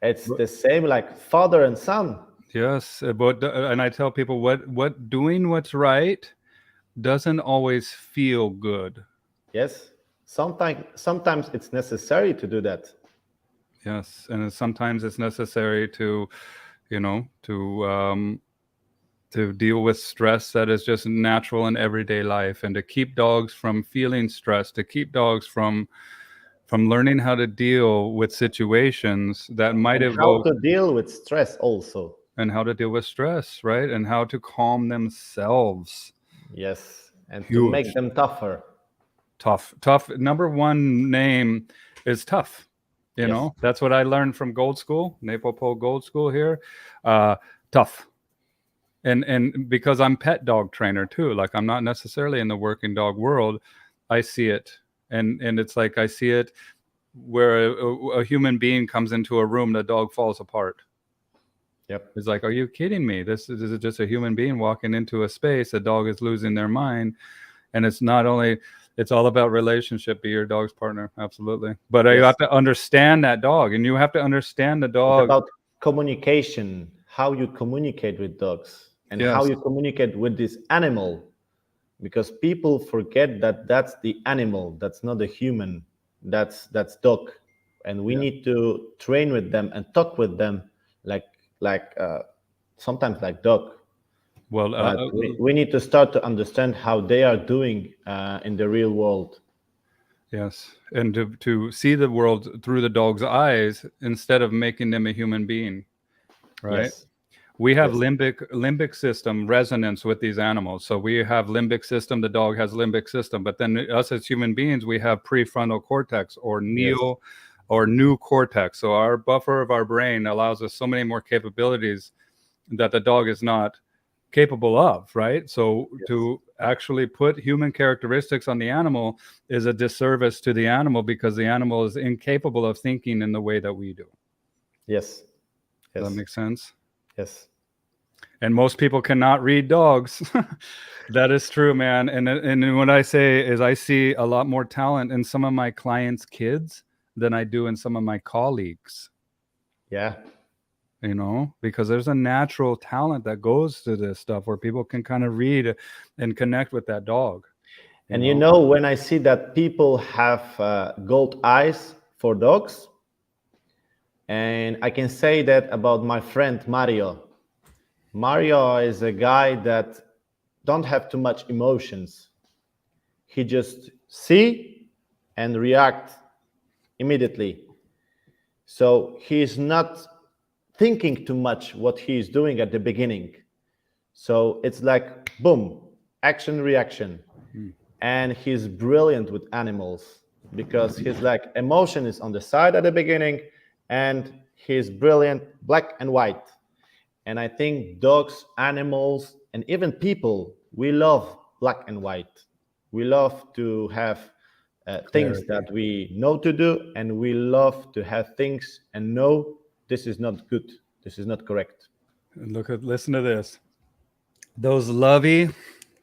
It's the same like father and son. Yes, but and I tell people what doing what's right doesn't always feel good. Yes. Sometimes it's necessary to do that. Yes, and sometimes it's necessary to deal with stress that is just natural in everyday life, and to keep dogs from feeling stressed, to keep dogs from from learning how to deal with situations that might And how evoke, to deal with stress also. and how to deal with stress, right? And how to calm themselves. Yes, and to make Huge. them tougher. Tough. Number one name is tough. Yes. That's what I learned from Gold School, Napopole Gold School here. Uh, Tough. And because I'm pet dog trainer too, like I'm not necessarily in the working dog world, I see it. And it's like I see it where a human being comes into a room, the dog falls apart. Yep. It's like, are you kidding me? This is just a human being walking into a space. A dog is losing their mind. And it's not only, it's all about relationship. Be your dog's partner. Absolutely. But you Yes. have to understand that dog, and you have to understand the It's dog. about communication, how you communicate with dogs and how Yes. you communicate with this animal, because people forget that that's the animal, that's not a human, that's dog, and we Yeah. need to train with them and talk with them like like sometimes like dog, Well, but we need to start to understand how they are doing in the real world. yes. And to see the world through the dog's eyes instead of making them a human being, right? Yes. We have Yes. limbic system resonance with these animals. So we have limbic system, the dog has limbic system, but then us as human beings, we have prefrontal cortex or Yes. new cortex. So our buffer of our brain allows us so many more capabilities that the dog is not capable of, right? So Yes. to actually put human characteristics on the animal is a disservice to the animal, because the animal is incapable of thinking in the way that we do. Yes. Does that Yes. make sense? Yes. And most people cannot read dogs. That is true, man. And what I say is I see a lot more talent in some of my clients' kids than I do in some of my colleagues, Yeah. because there's a natural talent that goes to this stuff where people can kind of read and connect with that dog. And when I see that people have gold eyes for dogs, and I can say that about my friend Mario. Mario is a guy that don't have too much emotions. He just see and react immediately. So he's not thinking too much what he's doing at the beginning. So it's like boom, action reaction. And he's brilliant with animals because he's like emotion is on the side at the beginning, and he's brilliant black and white. And I think dogs, animals, and even people, we love black and white. We love to have things Clarity. that we know to do, and we love to have things and know this is not good, this is not correct. And listen to this. Those lovey,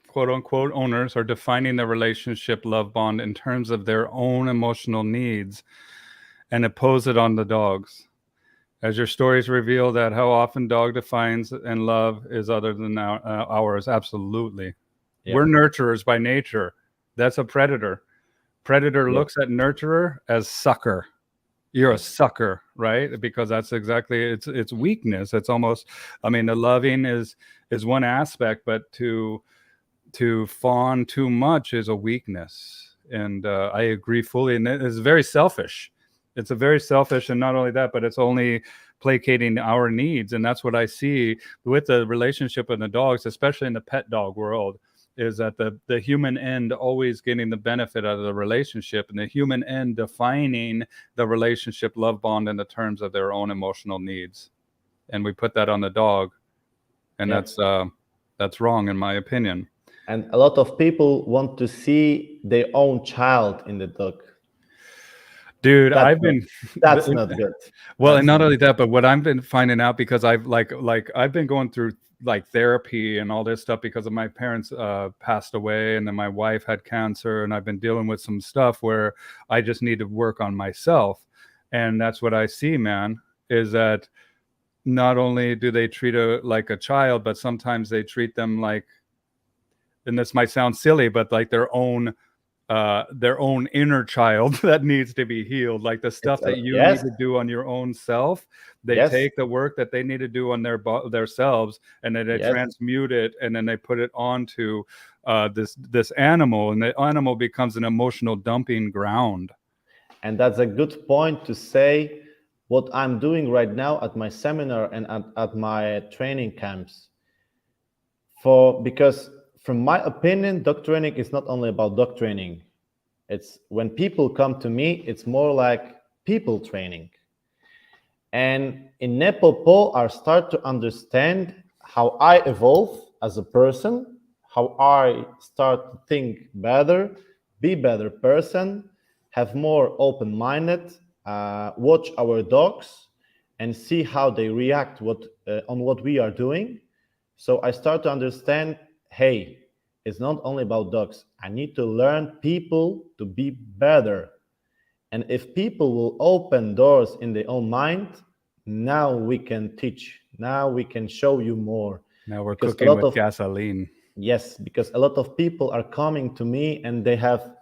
quote unquote, owners are defining the relationship love bond in terms of their own emotional needs and impose it on the dogs. As your stories reveal that how often dog defines and love is other than ours. Absolutely. Yeah. We're nurturers by nature. That's a predator. Predator Yeah. looks at nurturer as sucker. You're a sucker, right? Because that's exactly its weakness. It's almost, the loving is one aspect, but to fawn too much is a weakness. And I agree fully. And it's very selfish. It's a very selfish, and not only that, but it's only placating our needs. And that's what I see with the relationship with the dogs, especially in the pet dog world, is that the human end always getting the benefit out of the relationship, and the human end defining the relationship love bond in the terms of their own emotional needs. And we put that on the dog. And Yeah. that's wrong, in my opinion. And a lot of people want to see their own child in the dog. Dude, That's I've not, been that's not good. well, and That's not not only good. that, but what I've been finding out, because I've like I've been going through like therapy and all this stuff because of my parents passed away, and then my wife had cancer, and I've been dealing with some stuff where I just need to work on myself. And that's what I see, man, is that not only do they treat like a child, but sometimes they treat them like, and this might sound silly, but like their own inner child that needs to be healed, like the stuff that you need Yes, to do on your own self. They yes, take the work that they need to do on their selves, and then they yes, transmute it, and then they put it onto this animal, and the animal becomes an emotional dumping ground. And that's a good point to say what I'm doing right now at my seminar and at my training camps. Because from my opinion, dog training is not only about dog training. It's when people come to me, it's more like people training. And in Nepopo, I start to understand how I evolve as a person, how I start to think better, be better person, have more open-minded, watch our dogs, and see how they react on what we are doing. So I start to understand, hey, it's not only about dogs. I need to learn people to be better. And if people will open doors in their own mind, now we can teach. Now we can show you more. Now we're Because a cooking lot with of gasoline. yes, because a lot of people are coming to me and they have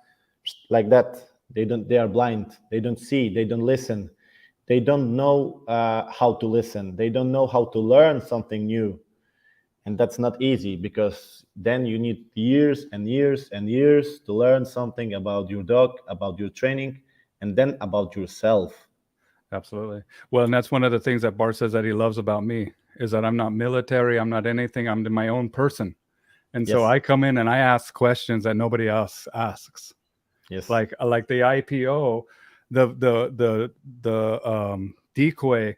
like that. They are blind. They don't see. They don't listen. They don't know how to listen. They don't know how to learn something new. And that's not easy because then you need years and years and years to learn something about your dog, about your training, and then about yourself. Absolutely. Well, and that's one of the things that Bart says that he loves about me is that I'm not military. I'm not anything. I'm my own person. And so Yes. I come in and I ask questions that nobody else asks. Yes. Like the IPO, the decoy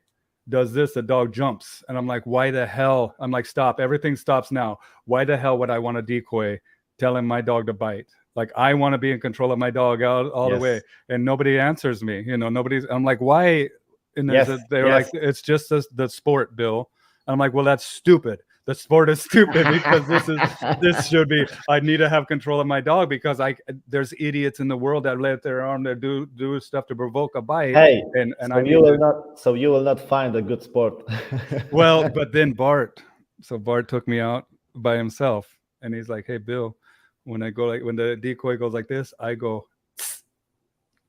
does this, the dog jumps. And I'm like, why the hell? I'm like, stop. Everything stops now. Why the hell would I want a decoy telling my dog to bite? Like I want to be in control of my dog all the Yes. way. And nobody answers me. Nobody's, I'm like, why? And Yes. they're Yes. like, it's just the sport, Bill. And I'm like, well, that's stupid. The sport is stupid because this should be, I need to have control of my dog because there's idiots in the world that let their arm to do stuff to provoke a bite. Hey, And so I you need will to, not. So you will not find a good sport. well, but then Bart took me out by himself and he's like, hey, Bill, when the decoy goes like this, I go,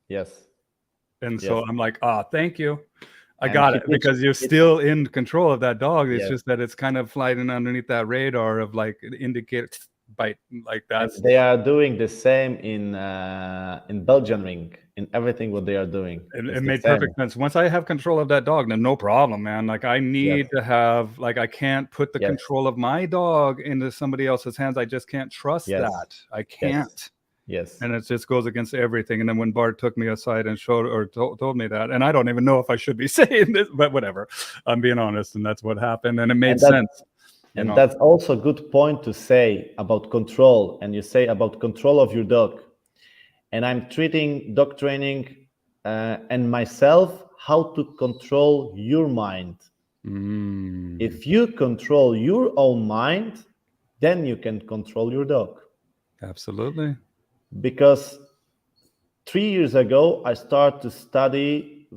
Yes. and Yes. so I'm like, thank you. I And got he it teach. because you're still in control of that dog. It's Yes. just that it's kind of flying underneath that radar of like indicator bite like And that. they are doing the same in Belgian ring. In everything what they are doing, It it's the made same. perfect sense. Once I have control of that dog, then no problem, man. Like I need to have, like I can't put the Yes. control of my dog into somebody else's hands. I just can't trust Yes. that. I can't. Yes. And it just goes against everything. And then when Bart took me aside and showed or told me that, and I don't even know if I should be saying this, but whatever, I'm being honest, and that's what happened, and it made sense. And that's also a good point to say about control. And you say about control of your dog. And I'm treating dog training and myself how to control your mind. If you control your own mind, then you can control your dog. Absolutely. Because 3 years ago, I started to study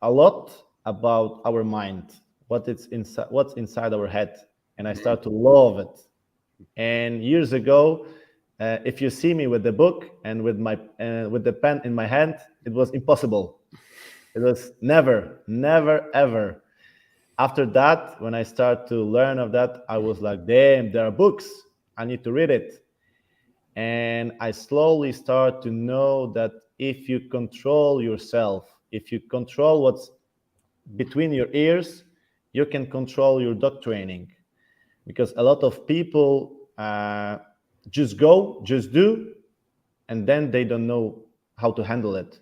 a lot about our mind, what's inside our head, and I start to love it. And years ago, if you see me with the book and with the pen in my hand, it was impossible. It was never, ever. After that, when I start to learn of that, I was like, damn, there are books. I need to read it. And I slowly start to know that if you control yourself, if you control what's between your ears, you can control your dog training. Because a lot of people just do, and then they don't know how how to handle it.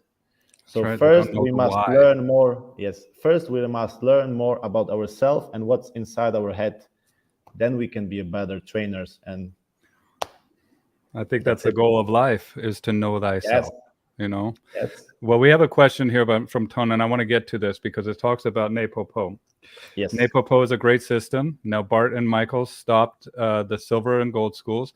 So first we must learn more. Yes, first we must learn more about ourselves and what's inside our head. Then we can be a better trainers. And I think that's the goal of life, is to know thyself. Yes. Well, we have a question here from Ton, and I want to get to this because it talks about Nepopo. Yes. Nepopo is a great system. Now Bart and Michael stopped the silver and gold schools.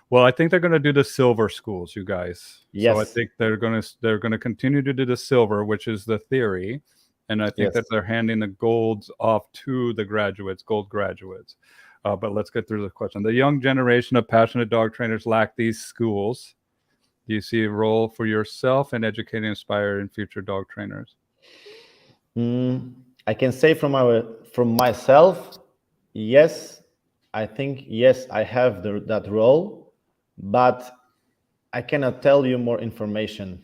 Well, I think they're going to do the silver schools, you guys. Yes. So I think they're going to continue to do the silver, which is the theory, and I think that they're handing the golds off to the gold graduates. But let's get through the question. The young generation of passionate dog trainers lack these schools. Do you see a role for yourself in educating, inspiring future dog trainers? I can say from myself, yes. I think yes, I have that role, but I cannot tell you more information.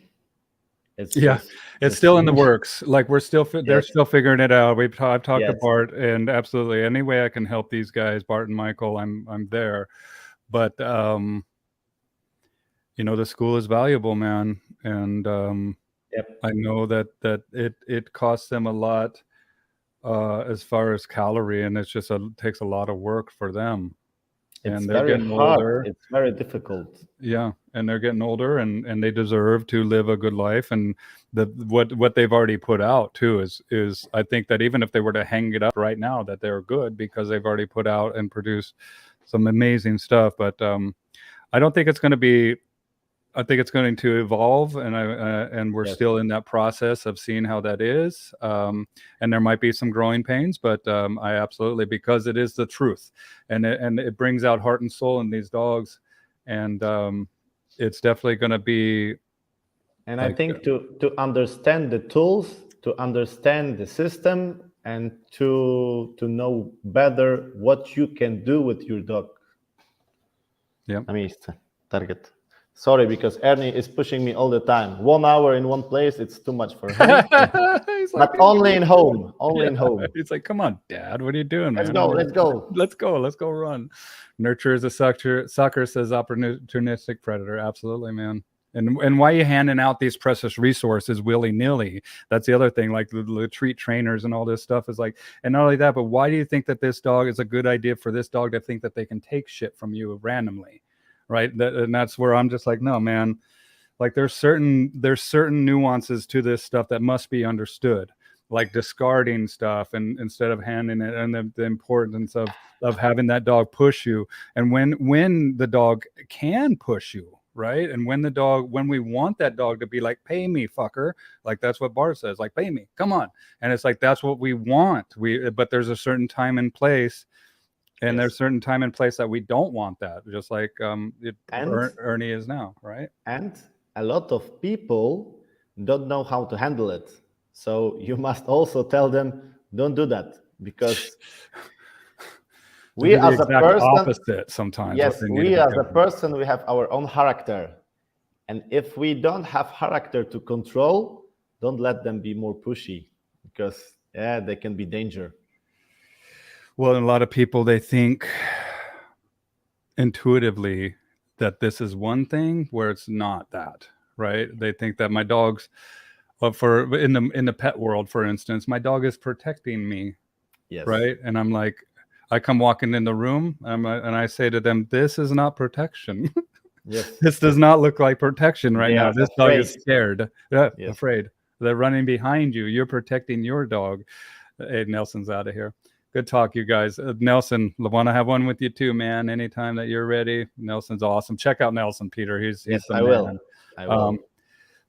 It's Yeah, it's just still in the works. Like we're still, they're yes, still figuring it out. I've talked to yes. Bart, and absolutely any way I can help these guys, Bart and Michael, I'm there. But you know, the school is valuable, man, and Yep. I know that it costs them a lot as far as calorie, and it's just takes a lot of work for them, It's and they're very getting hard. older. It's very difficult. Yeah, and they're getting older, and they deserve to live a good life. And what they've already put out too is I think that even if they were to hang it up right now, that they're good because they've already put out and produced some amazing stuff. But I don't think it's going to be. I think it's going to evolve, and we're Yes. still in that process of seeing how that is. And there might be some growing pains, but I absolutely, because it is the truth, and it brings out heart and soul in these dogs, and it's definitely going to be. And I Like, think to understand the tools, to understand the system, and to know better what you can do with your dog. yeah. I mean, target. Sorry, because Ernie is pushing me all the time. 1 hour in one place, it's too much for him. He's like, But only in home. Only in yeah. home. He's like, come on, Dad, what are you doing, Let's man? go. Let's go. Let's go run. Nurture is a sucker, says opportunistic predator. Absolutely, man. And why are you handing out these precious resources willy-nilly? That's the other thing, like the retreat trainers and all this stuff is like, and not only that, but why do you think that this dog is a good idea for this dog to think that they can take shit from you randomly? Right. And that's where I'm just like, no, man, like there's certain nuances to this stuff that must be understood, like discarding stuff and instead of handing it, and the importance of having that dog push you, and when the dog can push you, right? And when we want that dog to be like, pay me, fucker, like that's what Bart says, like, pay me, come on. And it's like, that's what we want. But there's a certain time and place, and there's Yes. certain time and place that we don't want that, just like And Ernie is now, right? and a lot of people don't know how to handle it. So you must also tell them, don't do that, because They we do the as a exact person, opposite sometimes. What yes, they need to we be as a careful. person, we have our own character. And if we don't have character to control, don't let them be more pushy, because yeah, they can be danger. Well, and a lot of people, they think intuitively that this is one thing where it's not that, right? They think that my dog's, for in the pet world, for instance, my dog is protecting me, Yes. right? And I'm like, I come walking in the room, and I say to them, this is not protection. Yes. This does not look like protection right They now. are This dog is afraid. scared. Yeah, Yes. afraid. They're running behind you. You're protecting your dog. Hey, Nelson's out of here. Good talk, you guys. Nelson, want to have one with you too, man. Anytime that you're ready. Nelson's awesome. Check out Nelson, Peter. He's Yes, the I man. will. I will.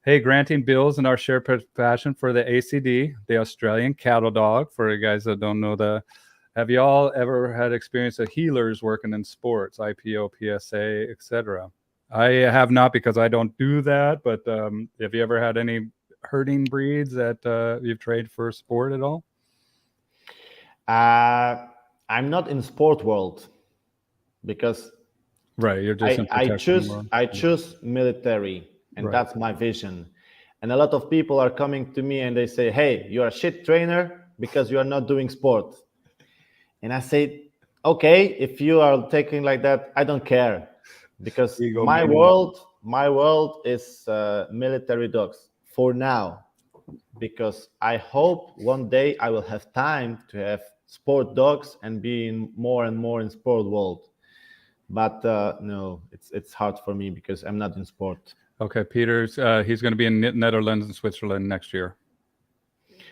Hey, granting bills in our shared passion for the ACD, the Australian cattle dog. For you guys that don't know have y'all ever had experience of healers working in sports, IPO, PSA, etc.? I have not, because I don't do that. But have you ever had any herding breeds that you've traded for sport at all? I'm not in sport world, because Right, you're just in protection world. I choose military, and Right. that's my vision. And a lot of people are coming to me and they say, hey, you're a shit trainer because you are not doing sport. And I say, okay, if you are taking like that, I don't care, because Ego my management. world is military dogs for now, because I hope one day I will have time to have sport dogs and be in more and more in sport world. But no, it's hard for me because I'm not in sport. Okay, Peter's he's going to be in Netherlands and Switzerland next year.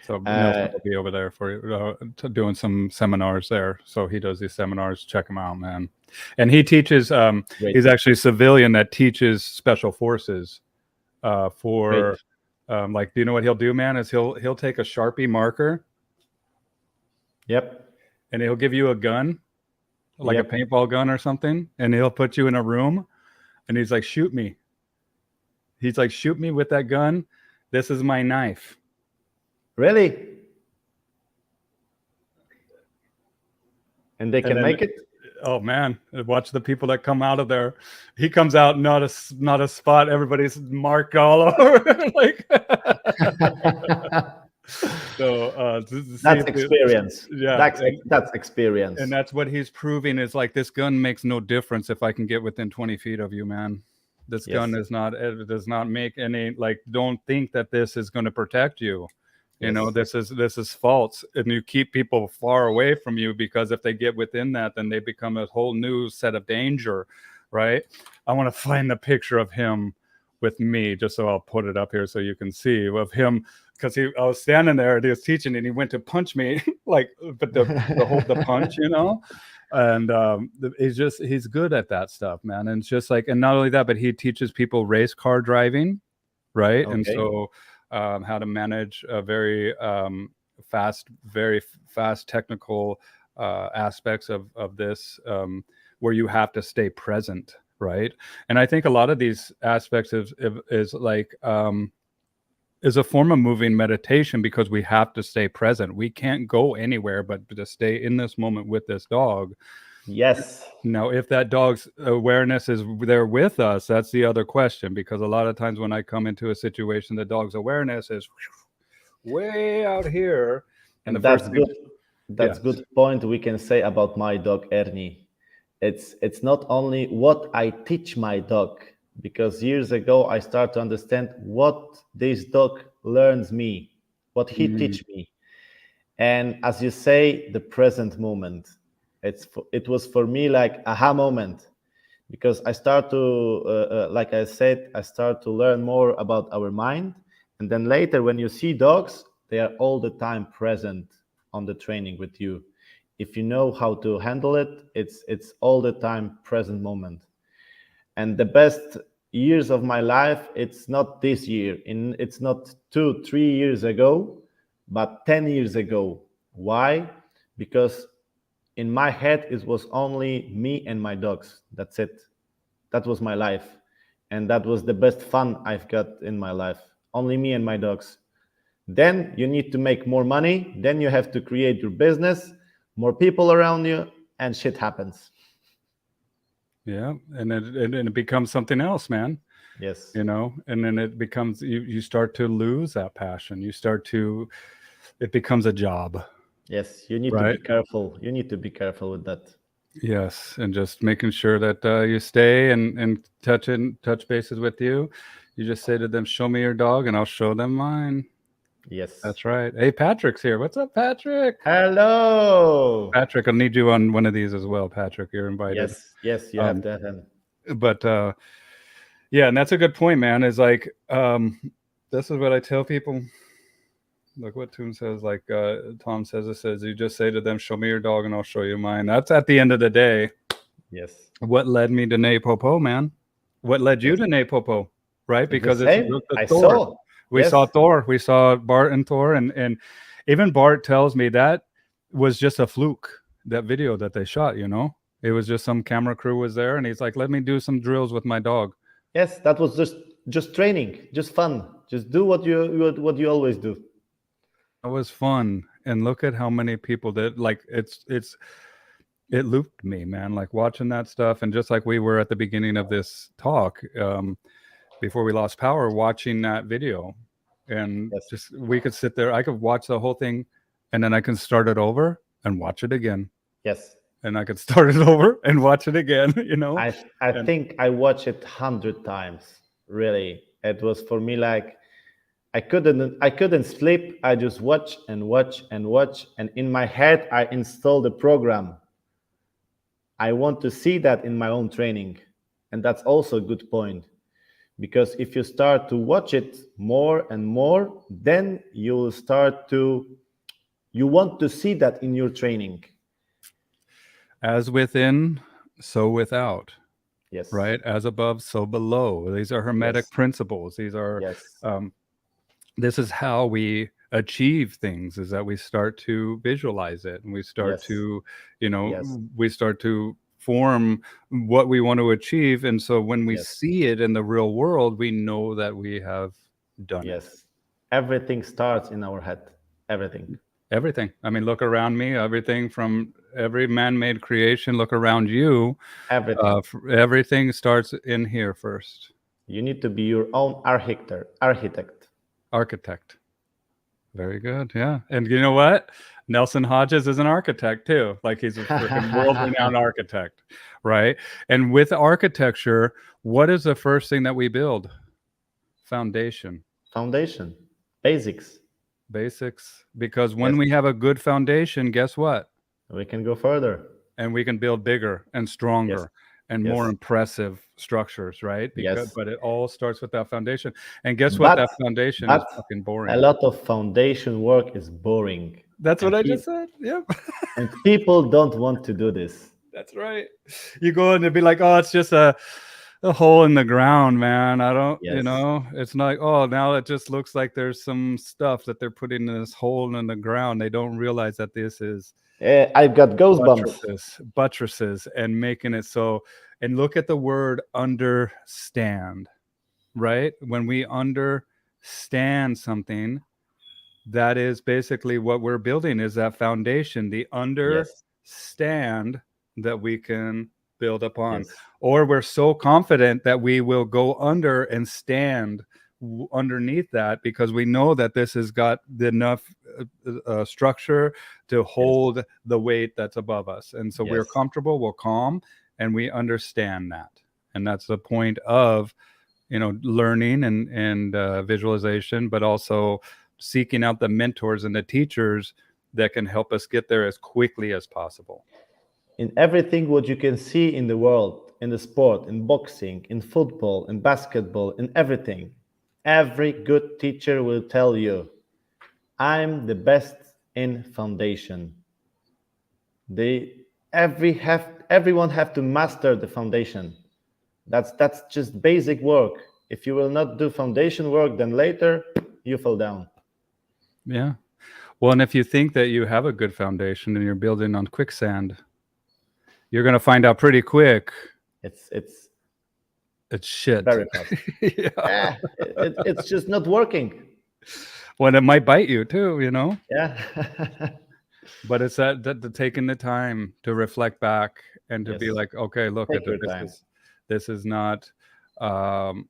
So Nelson will be over there for doing some seminars there. So he does these seminars. Check him out, man. And he teaches. He's actually a civilian that teaches special forces. For like, do you know what he'll do, man? Is he'll take a Sharpie marker. Yep. And he'll give you a gun, like a paintball gun or something, and he'll put you in a room, and he's like, shoot me. He's like, shoot me with that gun. This is my knife. Really? And they can make it? Oh man, watch the people that come out of there. He comes out, not a spot. Everybody's marked all over. Like, so to see That's if experience. yeah, That's experience. and that's what he's proving is like this gun makes no difference if I can get within 20 feet of you, man. This gun Yes. is not, it does not make any, like, don't think that this is going to protect you. You know, Yes. this is false, and you keep people far away from you, because if they get within that, then they become a whole new set of danger, right? I want to find the picture of him with me, just so I'll put it up here so you can see of him, because I was standing there and he was teaching, and he went to punch me, like, but the punch, you know, and he's good at that stuff, man. And it's just like, and not only that, but he teaches people race car driving, right? And Okay. so how to manage a very fast technical aspects of this, where you have to stay present, right? And I think a lot of these aspects is like is a form of moving meditation, because we have to stay present. We can't go anywhere but to stay in this moment with this dog. Yes. Now, if that dog's awareness is there with us, that's the other question, because a lot of times when I come into a situation, the dog's awareness is way out here. And the That's first thing, good. yeah, That's good point we can say about my dog Ernie. It's not only what I teach my dog, because years ago I start to understand what this dog learns me, what he mm, teach me. And as you say, the present moment. It was for me like aha moment, because I start to like I said, I start to learn more about our mind, and then later when you see dogs, they are all the time present on the training with you. If you know how to handle it, it's all the time present moment. And the best years of my life, it's not this year, it's not 2 3 years ago, but 10 years ago. Why? Because in my head it was only me and my dogs, that's it. That was my life, and that was the best fun I've got in my life. Only me and my dogs. Then you need to make more money, then you have to create your business, more people around you, and shit happens. yeah, and it becomes something else, man. Yes. You know, and then it becomes, you start to lose that passion. It becomes a job, Yes, you need to be right? careful. You need to be careful with that. Yes, and just making sure that you stay and touch bases with you. You just say to them, "Show me your dog, and I'll show them mine." Yes. That's right. Hey, Patrick's here. What's up, Patrick? Hello. Patrick, I'll need you on one of these as well. Patrick, you're invited. Yes, yes, you have Um, to have him. but yeah, and that's a good point, man. Is like this is what I tell people. Look what Toon says. Like Tom says, it says you just say to them, "Show me your dog, and I'll show you mine." That's at the end of the day. Yes. What led me to Napopo, man? What led you Yes. to Napopo, right? It's the Because it's same. the I Thor. saw. We saw Yes. Thor. We saw Bart and Thor, and even Bart tells me that was just a fluke. That video that they shot, you know, it was just some camera crew was there, and he's like, "Let me do some drills with my dog." Yes, that was just training, just fun. Just do what you always do. It was fun, and look at how many people did. Like it looped me, man. Like watching that stuff, and just like we were at the beginning of this talk. Before we lost power, watching that video, and Yes. just we could sit there, I could watch the whole thing, and then I can start it over and watch it again, Yes. and I could start it over and watch it again, you know. I And think I watched it 100 times. Really, it was for me like I couldn't sleep. I just watch and watch and watch, and in my head I installed the program. I want to see that in my own training, and that's also a good point, because if you start to watch it more and more, then you will start to you want to see that in your training. as within, so without, Yes. right? As above, so below. These are hermetic Yes. principles. These are Yes. um, this is how we achieve things, is that we start to visualize it, and we start Yes. to, you Yes. know, we start to form what we want to achieve, and so when we Yes. see it in the real world, we know that we have done it. Yes. Everything starts in our head. Everything. Everything. I mean, look around me. Everything from every man-made creation. Look around you. Everything. Everything starts in here first. You need to be your own architect. Architect. Very good. Yeah. And you know what? Nelson Hodges is an architect too. Like he's a freaking world-renowned architect, right? And with architecture, what is the first thing that we build? Foundation. Foundation, basics. Basics. Because when Yes, we have a good foundation, guess what? we can go further. And we can build bigger and Yes, stronger and more yes, impressive structures, right? yes. But it all starts with that foundation. And guess what? But That foundation is but fucking a boring. lot of foundation work is boring, That's what and I just said. Yep. people don't want to do this. That's right. You go in and be like, oh, it's just a hole in the ground, man. I don't, Yes. it's not like, oh, now it just looks like there's some stuff that they're putting in this hole in the ground. They don't realize that this is I've got goosebumps. buttresses and making it so. And look at the word understand, right? When we understand something, that is basically what we're building is that foundation, the Yes, understand that we can build upon. yes, Or we're so confident that we will go under and stand underneath that because we know that this has got enough structure to yes, hold the weight that's above us. And so we're yes, comfortable, we're calm, and we understand that. And that's the point of learning and visualization, but also seeking out the mentors and the teachers that can help us get there as quickly as possible. in everything what you can see in the world, in the sport, in boxing, in football, in basketball, in everything, every good teacher will tell you, I'm the best in foundation. They everyone have to master the foundation. That's just basic work. If you will not do foundation work, then later you fall down. Yeah. Well, and if you think that you have a good foundation and you're building on quicksand, you're going to find out pretty quick It's it's shit. very fast. Yeah. It's just not working. Well, it might bite you too, Yeah. but it's that taking the time to reflect back and to be Yes. like, okay, look Take at your this time. this is not um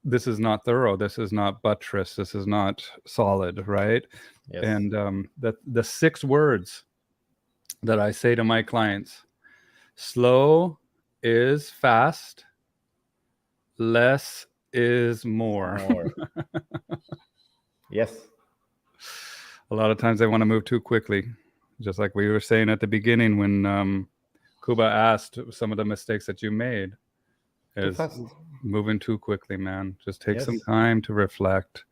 this is not thorough, this is not buttress, this is not solid, right? Yes. And the 6 words that I say to my clients: slow is fast, less is more. More. Yes. A lot of times they want to move too quickly, just like we were saying at the beginning when Kuba asked some of the mistakes that you made Too is fast. moving too quickly, man. Just take some Yes. time to reflect.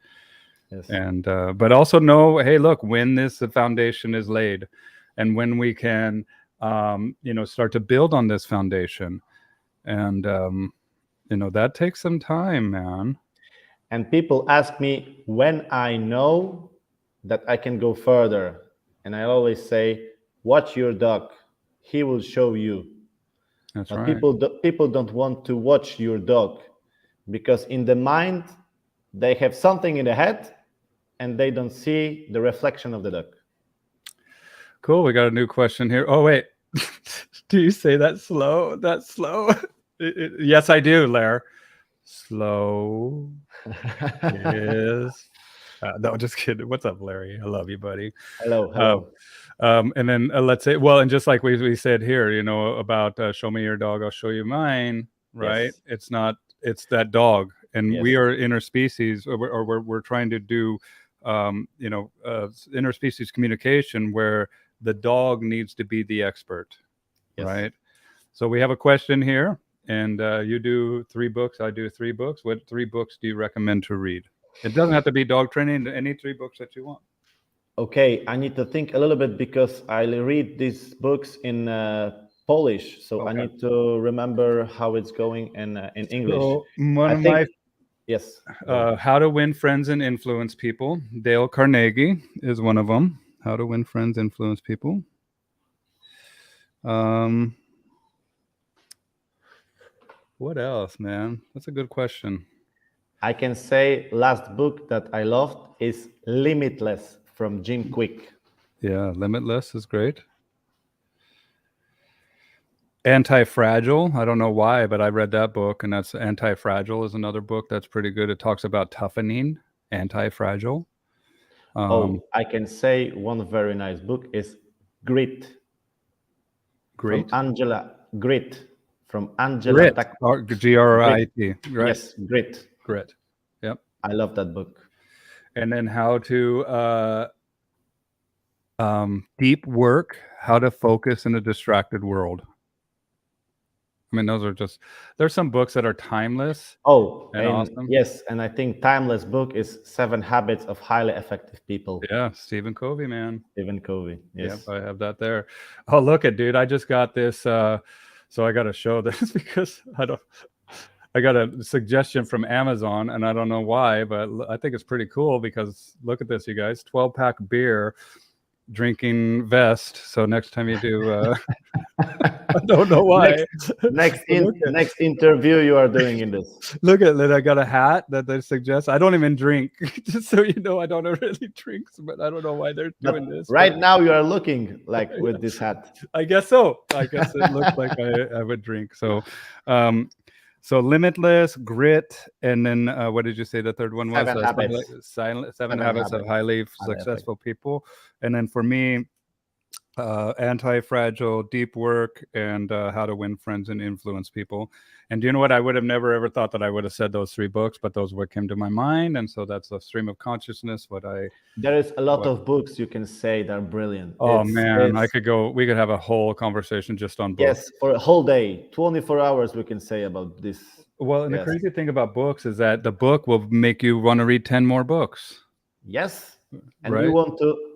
Yes. And but also know, hey, look, when the foundation is laid and when we can start to build on this foundation, and that takes some time, man. And people ask me when I know that I can go further. And I always say, watch your dog. He will show you. That's But right. people don't want to watch your dog because in the mind, they have something in the head and they don't see the reflection of the dog. Cool. We got a new question here. Oh, wait. Do you say that slow? That's slow? Yes, I do, Lair. Slow is... no, just kidding. What's up, Larry? I love you, buddy. Hello, hello. And then let's say, well, and just like we said here, about show me your dog, I'll show you mine, right? Yes. It's that dog. And we Yes. are interspecies, or we're trying to do, interspecies communication where the dog needs to be the expert, Yes. right? So we have a question here, and you do 3 books, I do 3 books. What 3 books do you recommend to read? It doesn't have to be dog training, any 3 books that you want. Okay, I need to think a little bit because I read these books in Polish, so I Okay. need to remember how it's going in English. So one I of think my yes. Go. How to Win Friends and Influence People. Dale Carnegie is one of them. How to Win Friends, Influence People. What else, man? That's a good question. I can say last book that I loved is Limitless from Jim Quick. Yeah, Limitless is great. Anti-Fragile. I don't know why, but I read that book, and that's Anti-Fragile is another book that's pretty good. It talks about toughening. Anti-Fragile. I can say one very nice book is Grit. Great. From Angela Grit. From Angela Grit. Duckworth. G-R-I-T. Right. Yes, Grit. Grit. Yep. I love that book. And then how to deep work, how to focus in a distracted world. I mean, those are just, there's some books that are timeless. Oh, and awesome. Yes, and I think timeless book is 7 Habits of Highly Effective People. Yeah, Stephen Covey, man. Stephen Covey, yes. Yep, I have that there. Oh, look at, dude, I just got this, so I got to show this because I got a suggestion from Amazon, and I don't know why, but I think it's pretty cool because look at this, you guys, 12-pack beer drinking vest. So next time you do, I don't know why. Next interview you are doing in this. Look at it. I got a hat that they suggest. I don't even drink, just so you know. I don't really drink, but I don't know why they're doing this. Right now you are looking like with this hat. I guess so. I guess it looks like I would drink. So, so Limitless, Grit, and then what did you say the third one was? 7 Habits. Seven Habits of Highly Successful People. And then for me, Anti-Fragile, Deep Work, and How to Win Friends and Influence People. And do you know what? I would have never ever thought that I would have said those 3 books, but those what came to my mind. And so that's a stream of consciousness. There is a lot of books you can say that are brilliant. Oh man, we could have a whole conversation just on books. Yes, for a whole day, 24 hours we can say about this. Well, and the crazy thing about books is that the book will make you want to read 10 more books. Yes. And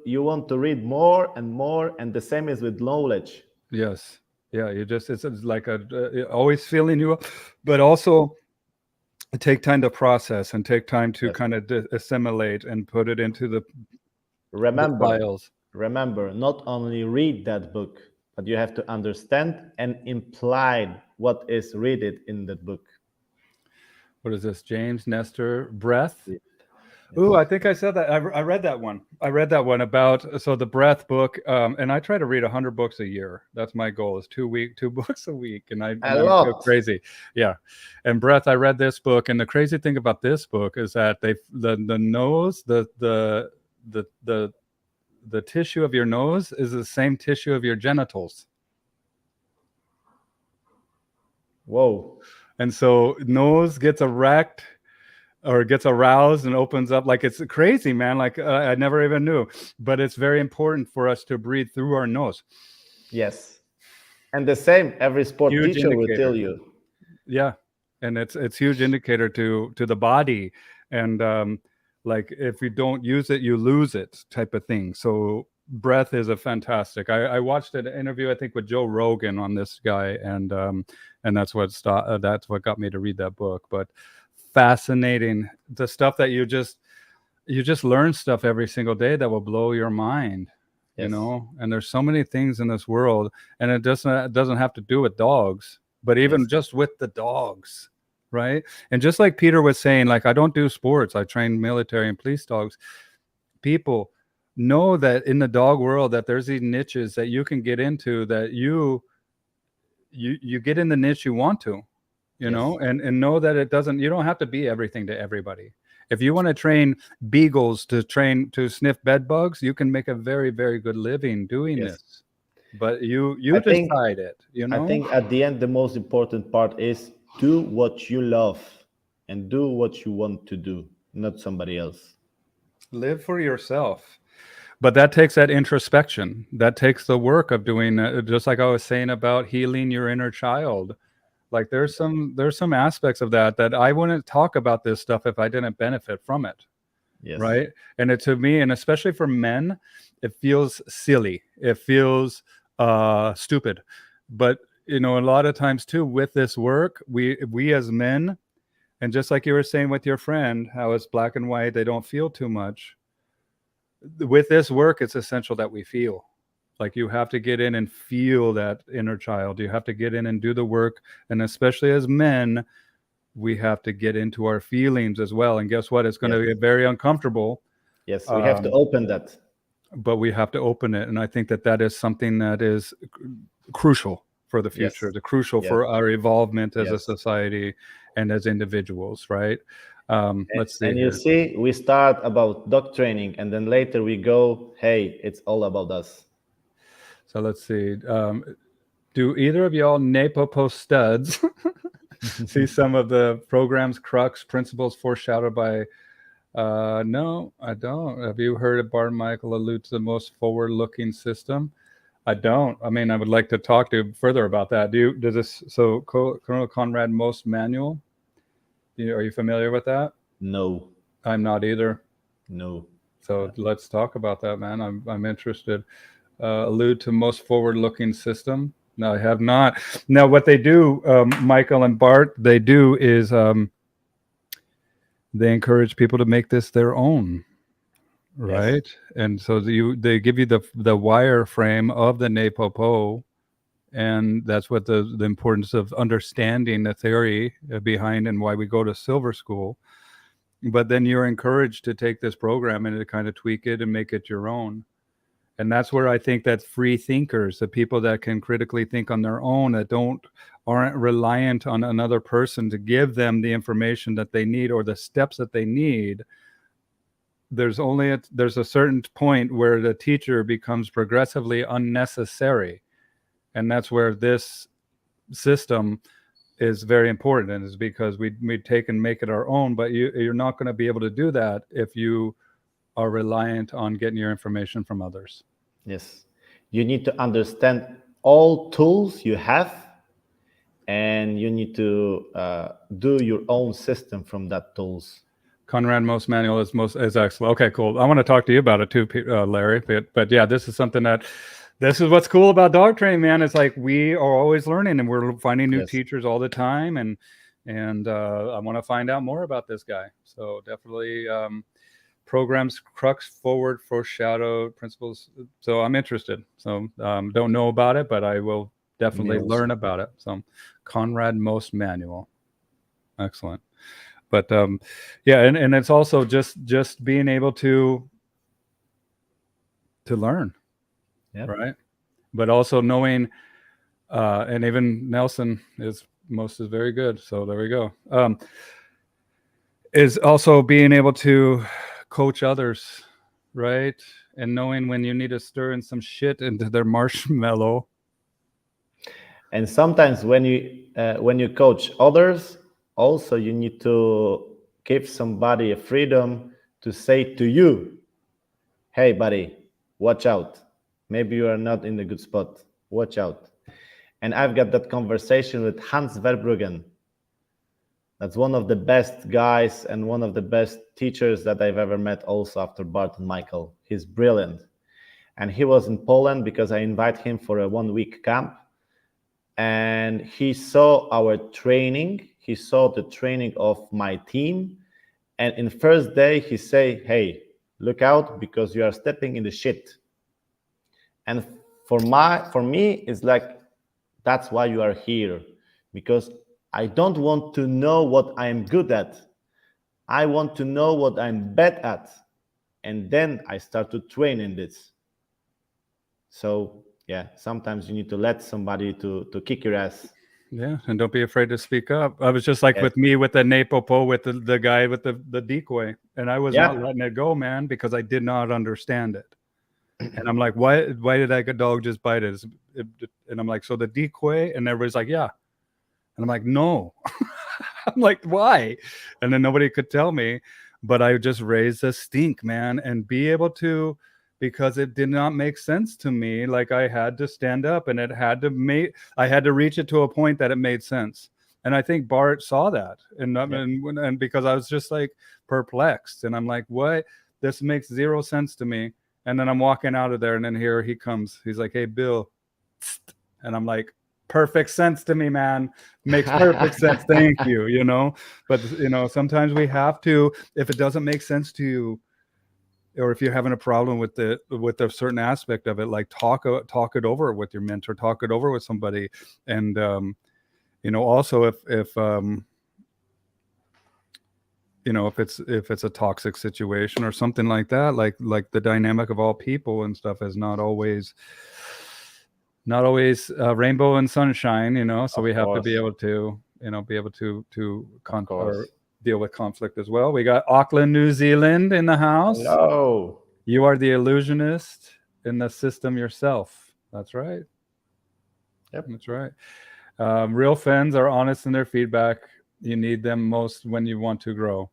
you want to read more and more, and the same is with knowledge. Yes. Yeah, it's like always filling you up, but also take time to process and take time to kind of assimilate and put it into the files. Remember, not only read that book, but you have to understand and imply what is read in that book. What is this? James Nestor, Breath. Ooh, I think I said that. I read that one. I read that one about the Breath book, and I try to read 100 books a year. That's my goal. Is 2 books a week, and I go crazy. Yeah, and Breath. I read this book, and the crazy thing about this book is that the nose, the tissue of your nose is the same tissue of your genitals. Whoa! And so nose gets erect or gets aroused and opens up. Like, it's crazy, man. Like, I never even knew, but it's very important for us to breathe through our nose. Yes. And the same, every sport teacher will tell you. Yeah. And it's huge indicator to the body. And like, if you don't use it, you lose it type of thing. So breath is a fantastic. I watched an interview, I think, with Joe Rogan on this guy. And that's what got me to read that book. But fascinating, the stuff that you just learn stuff every single day that will blow your mind. Yes. You know, and there's so many things in this world, and it doesn't have to do with dogs, but even just with the dogs, right? And just like Peter was saying, like, I don't do sports, I train military and police dogs. People know that in the dog world that there's these niches that you can get into, that you get in the niche you want to. You know, and know that you don't have to be everything to everybody. If you want to train beagles to sniff bed bugs, you can make a very, very good living doing this. But you decide it, you know? I think at the end, the most important part is do what you love and do what you want to do, not somebody else. Live for yourself. But that takes that introspection. That takes the work of doing, just like I was saying about healing your inner child. Like, there's some aspects of that I wouldn't talk about this stuff if I didn't benefit from it. Yes. Right. And to me, and especially for men, it feels silly. It feels stupid. But, you know, a lot of times too, with this work, we as men, and just like you were saying with your friend, how it's black and white, they don't feel too much. With this work, it's essential that we feel. Like, you have to get in and feel that inner child. You have to get in and do the work. And especially as men, we have to get into our feelings as well. And guess what? It's going to get very uncomfortable. Yes, we have to open that. but we have to open it. And I think that is something that is crucial for the future, Yes. the crucial Yes. for our evolvement as a Yes. society and as individuals, right? Let's see And you here. see, we start about dog training, and then later we go, hey, it's all about us. So let's see. Do either of y'all NAPOPO studs see some of the program's crux principles foreshadowed by? No, I don't. Have you heard of Bart and Michael allude to the most forward-looking system? I don't. I mean, I would like to talk to you further about that. Does this, so Colonel Conrad Most Manual, are you familiar with that? No. I'm not either. No. So let's talk about that, man. I'm interested. Allude to most forward-looking system. No, I have not. Now, what they do, Michael and Bart, they do is they encourage people to make this their own, right? Yes. And so they give you the wireframe of the NAPOPO, and that's what the importance of understanding the theory behind and why we go to Silver School. But then you're encouraged to take this program and to kind of tweak it and make it your own. And that's where I think that free thinkers, the people that can critically think on their own, that aren't reliant on another person to give them the information that they need or the steps that they need. There's a certain point where the teacher becomes progressively unnecessary. And that's where this system is very important, and is because we take and make it our own. But you're not going to be able to do that if you are reliant on getting your information from others. Yes. You need to understand all tools you have, and you need to do your own system from that tools. Conrad Most Manual is excellent. Okay, cool. I want to talk to you about it too, Larry. But yeah, this is what's cool about dog training, man. It's like we are always learning, and we're finding new teachers all the time. And I want to find out more about this guy. So definitely programs, crux, forward, foreshadow, principles. So I'm interested. So don't know about it, but I will definitely learn about it. So Conrad Most Manual. Excellent. But yeah, and it's also just being able to learn, right? But also knowing, and even Nelson is very good. So there we go. Is also being able to coach others, right? And knowing when you need to stir in some shit into their marshmallow. And sometimes when you coach others, also you need to give somebody a freedom to say to you, hey buddy, watch out, maybe you are not in the good spot, watch out. And I've got that conversation with Hans Verbruggen. That's one of the best guys and one of the best teachers that I've ever met, also after Bart and Michael. He's brilliant. And he was in Poland because I invited him for a 1-week camp. And he saw our training. He saw the training of my team. And in first day, he say, hey, look out, because you are stepping in the shit. And for me, it's like, that's why you are here. Because I don't want to know what I'm good at. I want to know what I'm bad at. And then I start to train in this. So yeah, sometimes you need to let somebody to kick your ass. Yeah, and don't be afraid to speak up. I was just like with me with the NAPOPO, with the guy with the decoy, and I was not letting it go, man, because I did not understand it. And I'm like, why did that dog just bite it? And I'm like, so the decoy? And everybody's like, yeah. And I'm like, no. I'm like, why? And then nobody could tell me, but I just raised a stink, man, and be able to, because it did not make sense to me. Like I had to stand up, and I had to reach it to a point that it made sense. And I think Bart saw that, and because I was just like perplexed, and I'm like, what? This makes zero sense to me. And then I'm walking out of there, and then here he comes. He's like, hey, Bill. And I'm like, perfect sense to me, man. Makes perfect sense. Thank you. But sometimes we have to, if it doesn't make sense to you, or if you're having a problem with a certain aspect of it, like talk it over with your mentor, talk it over with somebody. And also if you know, if it's a toxic situation or something like that, like the dynamic of all people and stuff is not always rainbow and sunshine, you know. So Of we have to be course. able to, you know, Of or course. deal with conflict as well. We got Auckland, New Zealand in the house. Hello. You are the illusionist in the system yourself. That's right. Yep. That's right. Real fans are honest in their feedback. You need them most when you want to grow.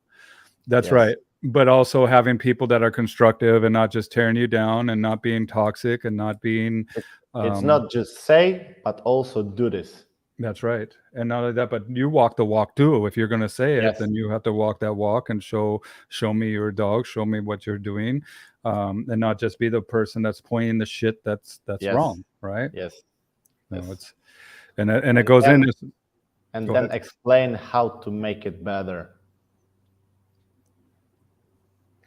That's Yes. right. But also having people that are constructive and not just tearing you down and not being toxic and not being. It's not just say, but also do this. That's right. And not only that, but you walk the walk too. If you're going to say it, Yes. then you have to walk that walk and show me your dog, show me what you're doing, and not just be the person that's pointing the shit that's Yes. wrong, right? Yes. No, Yes. it's and it goes in. And Go then ahead. explain how to make it better.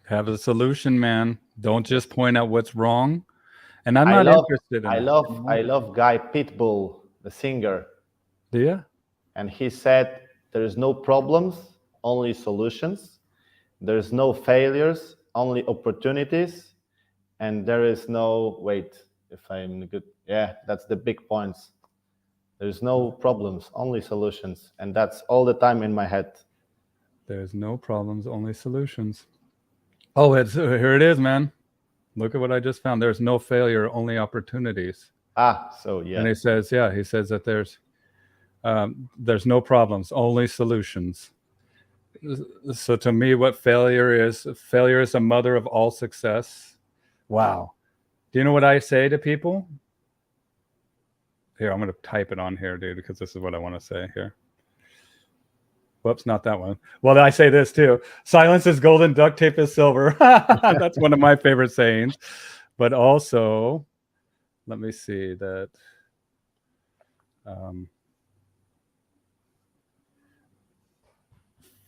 Have a solution, man. Don't just point out what's wrong. And I'm I not love, interested in I that. love, I love Guy Pitbull, the singer, Do you? and he said, "There is no problems, only solutions. There is no failures, only opportunities, and there is no wait. If I'm good, yeah, that's the big points. There's no problems, only solutions, and that's all the time in my head." There's no problems, only solutions. Oh, it's here it is, man. Look at what I just found. There's no failure, only opportunities. So yeah. And he says that there's no problems, only solutions. So to me, what failure is a mother of all success. Wow. Do you know what I say to people? Here, I'm going to type it on here, dude, because this is what I want to say here. Whoops, not that one. Well, I say this too. Silence is golden, duct tape is silver. That's one of my favorite sayings. But also, let me see that.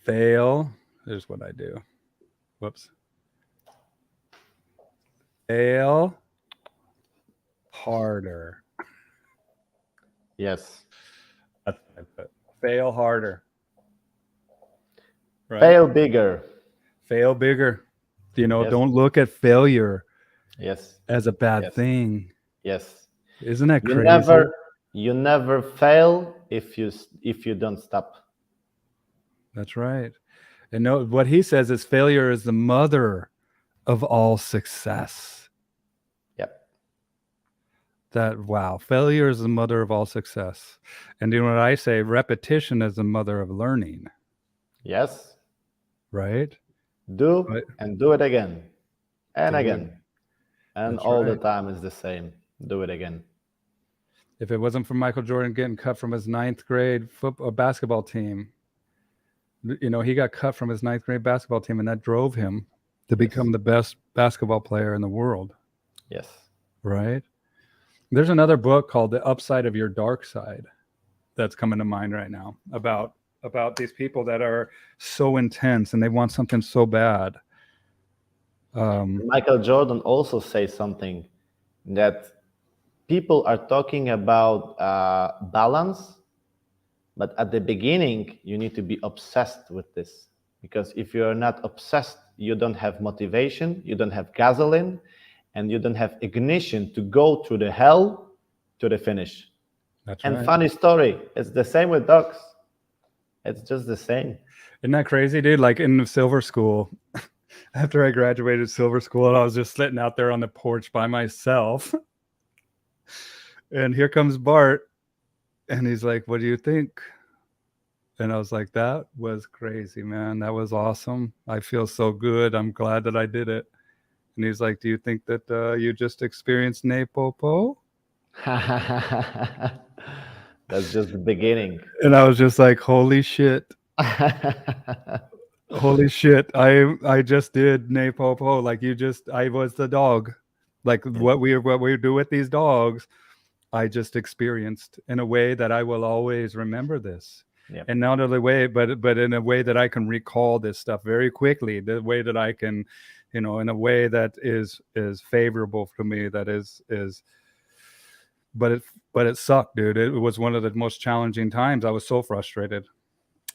Fail. Here's what I do. Whoops. Fail harder. Yes. That's what I put. Fail harder. Right? Fail bigger. Fail bigger. You know, yes. Don't look at failure yes. as a bad yes. thing. Yes. Isn't that crazy? You never fail if you don't stop. That's right. And no, what he says is failure is the mother of all success. Yep. Wow. Failure is the mother of all success. And you know what I say? Repetition is the mother of learning. Yes. Right? Do it again. And again. And That's all right. the time is the same. Do it again. If it wasn't for Michael Jordan getting cut from his 9th grade basketball team, you know, he got cut from his 9th grade basketball team, and that drove him to become the best basketball player in the world. Yes. Right? There's another book called The Upside of Your Dark Side that's coming to mind right now about these people that are so intense and they want something so bad. Michael Jordan also says something that people are talking about balance, but at the beginning, you need to be obsessed with this. Because if you're not obsessed, you don't have motivation, you don't have gasoline, and you don't have ignition to go through the hell to the finish. That's and right. Funny story, it's the same with dogs. It's just the same. Isn't that crazy, dude? Like in silver school, after I graduated silver school, I was just sitting out there on the porch by myself. And here comes Bart. And he's like, "What do you think?" And I was like, "That was crazy, man. That was awesome. I feel so good. I'm glad that I did it." And he's like, "Do you think that you just experienced Napopo?" That's just the beginning. And I was just like, "Holy shit." Holy shit. I just did Napopo. Like I was the dog. Like what we do with these dogs, I just experienced in a way that I will always remember this. Yep. And not only way, but in a way that I can recall this stuff very quickly, the way that I can, you know, in a way that is favorable to me, that is, but it sucked, dude. It was one of the most challenging times. I was so frustrated.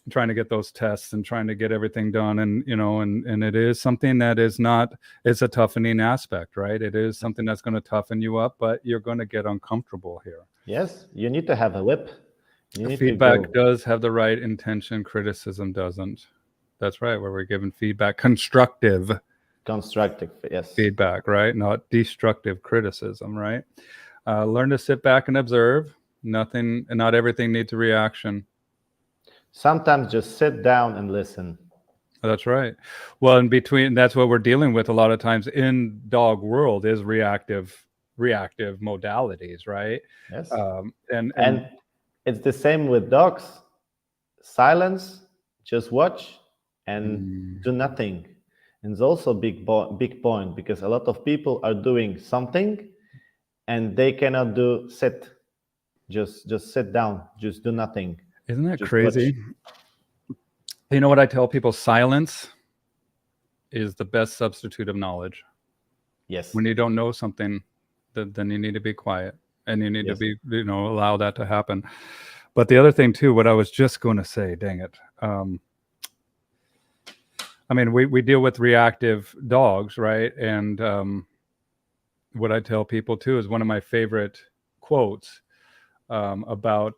trying to get those tests and trying to get everything done. And, and it is something that is not, it's a toughening aspect, right? It is something that's going to toughen you up, but you're going to get uncomfortable here. Yes, you need to have a whip. Feedback does have the right intention. Criticism doesn't. That's right. Where we're given feedback, constructive yes, feedback, right? Not destructive criticism, right? Learn to sit back and observe. Not everything needs a reaction. Sometimes just sit down and listen. That's right. Well, that's what we're dealing with a lot of times in dog world is reactive modalities, right? Yes. And it's the same with dogs. Silence, just watch and do nothing. And it's also a big point, because a lot of people are doing something and they cannot sit. Just sit down, just do nothing. Isn't that crazy? Watch. You know what I tell people? Silence is the best substitute of knowledge. Yes. When you don't know something, then you need to be quiet, and you need to be, allow that to happen. But the other thing too, what I was just going to say, dang it. I mean, we deal with reactive dogs, right? And what I tell people too is one of my favorite quotes about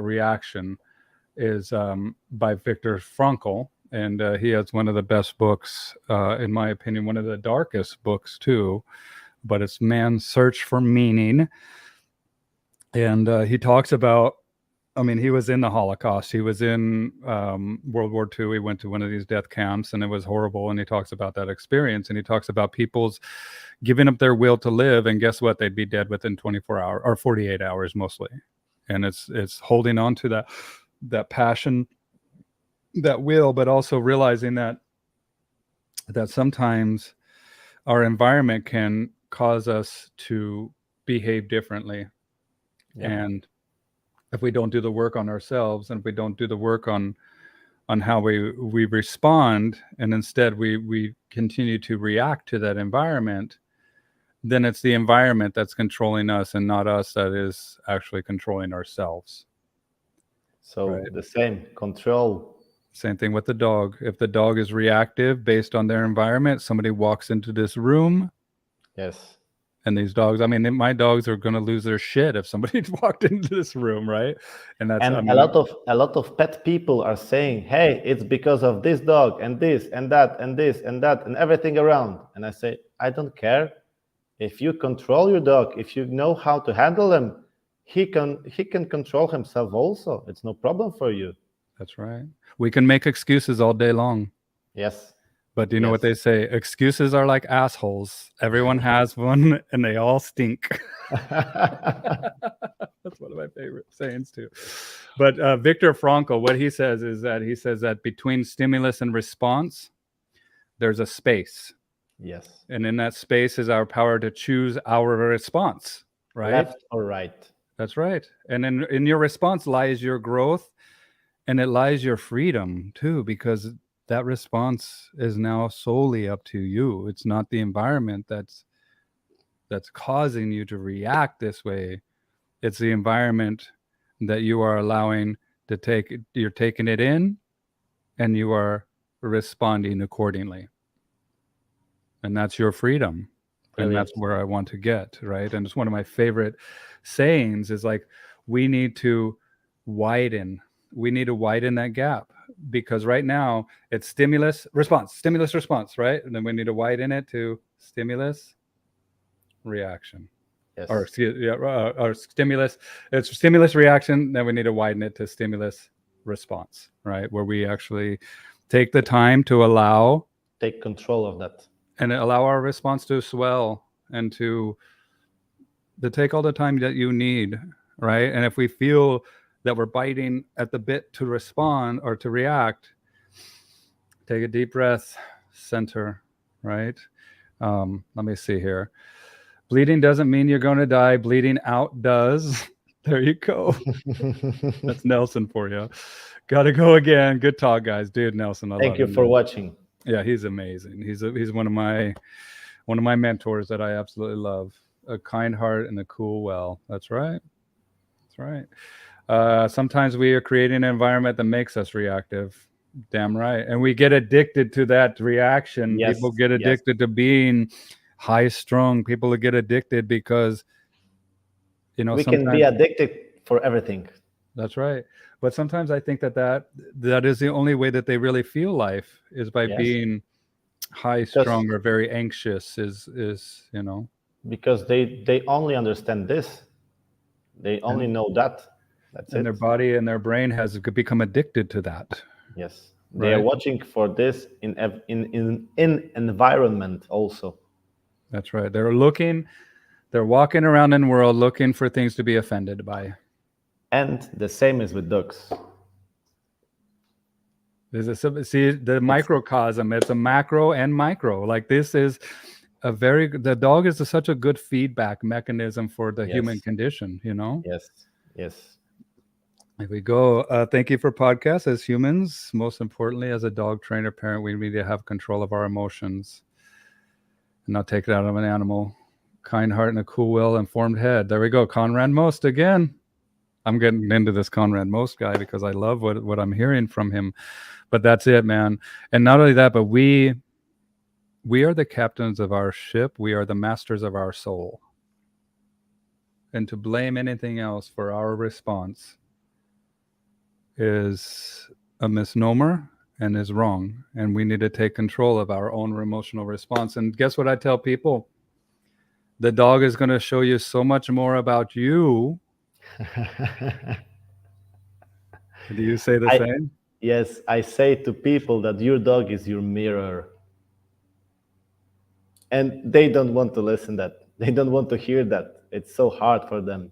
reaction is by Viktor Frankl, and he has one of the best books, in my opinion, one of the darkest books too, but it's Man's Search for Meaning. And he talks about, I mean, he was in the Holocaust. He was in World War II. He went to one of these death camps, and it was horrible. And he talks about that experience. And he talks about people's giving up their will to live. And guess what? They'd be dead within 24 hours or 48 hours mostly. And it's holding on to that passion, that will, but also realizing that sometimes our environment can cause us to behave differently. Yeah. And if we don't do the work on ourselves, and if we don't do the work on how we respond, and instead we continue to react to that environment, then it's the environment that's controlling us and not us that is actually controlling ourselves. So right? The same control. Same thing with the dog. If the dog is reactive based on their environment, somebody walks into this room. Yes. And these dogs, I mean, my dogs are going to lose their shit if somebody walked into this room, right? And that's a lot of pet people are saying, "Hey, it's because of this dog and this and that and this and that and everything around." And I say, I don't care. If you control your dog, if you know how to handle him, he can control himself also. It's no problem for you. That's right. We can make excuses all day long. Yes. But do you know what they say? Excuses are like assholes. Everyone has one, and they all stink. That's one of my favorite sayings too. But Viktor Frankl, what he says is that between stimulus and response, there's a space. Yes. And in that space is our power to choose our response, right? Left or right. That's right. And in your response lies your growth, and it lies your freedom too, because that response is now solely up to you. It's not the environment that's causing you to react this way. It's the environment that you are allowing to take. You're taking it in, and you are responding accordingly. And that's your freedom. Brilliant. And that's where I want to get, right? And it's one of my favorite sayings is like, we need to widen that gap, because right now it's stimulus response, right? And then we need to widen it to stimulus reaction. Yes. Or stimulus. It's stimulus reaction. Then we need to widen it to stimulus response, right? Where we actually take the time to take control of that, and allow our response to swell and to take all the time that you need, right? And if we feel that we're biting at the bit to respond or to react, take a deep breath, center, right? Let me see here. Bleeding doesn't mean you're going to die. Bleeding out does. There you go. That's Nelson for you. Got to go again. Good talk, guys. Dude, Nelson, I love Thank you for watching. Yeah, he's amazing. He's one of my mentors that I absolutely love. A kind heart and a cool well. That's right. That's right. Sometimes we are creating an environment that makes us reactive. Damn right. And we get addicted to that reaction. Yes, People get yes. addicted to being high strung. People get addicted because, We can be sometimes addicted for everything. that's right. But sometimes I think that is the only way that they really feel life is by Yes, being high because strung or very anxious because they only understand this. They only and, know that. That's and their it. body and their brain has become addicted to that. Yes, they are Right. watching for this in environment also. That's right. They're walking around in the world looking for things to be offended by. And the same is with dogs. See the microcosm. It's a macro and micro. Like this is the dog is such a good feedback mechanism for the human Yes, condition. yes, yes. Here we go. Thank you for podcasts. As humans, most importantly, as a dog trainer parent, we need to have control of our emotions and not take it out of an animal. Kind heart and a cool will, informed head. There we go. Conrad Most again. I'm getting into this Conrad Most guy because I love what I'm hearing from him. But that's it, man. And not only that, but we are the captains of our ship. We are the masters of our soul. And to blame anything else for our response is a misnomer and is wrong. And we need to take control of our own emotional response. And guess what I tell people? The dog is going to show you so much more about you. Do you say the same? Yes, I say to people that your dog is your mirror. And they don't want to listen that. They don't want to hear that. It's so hard for them.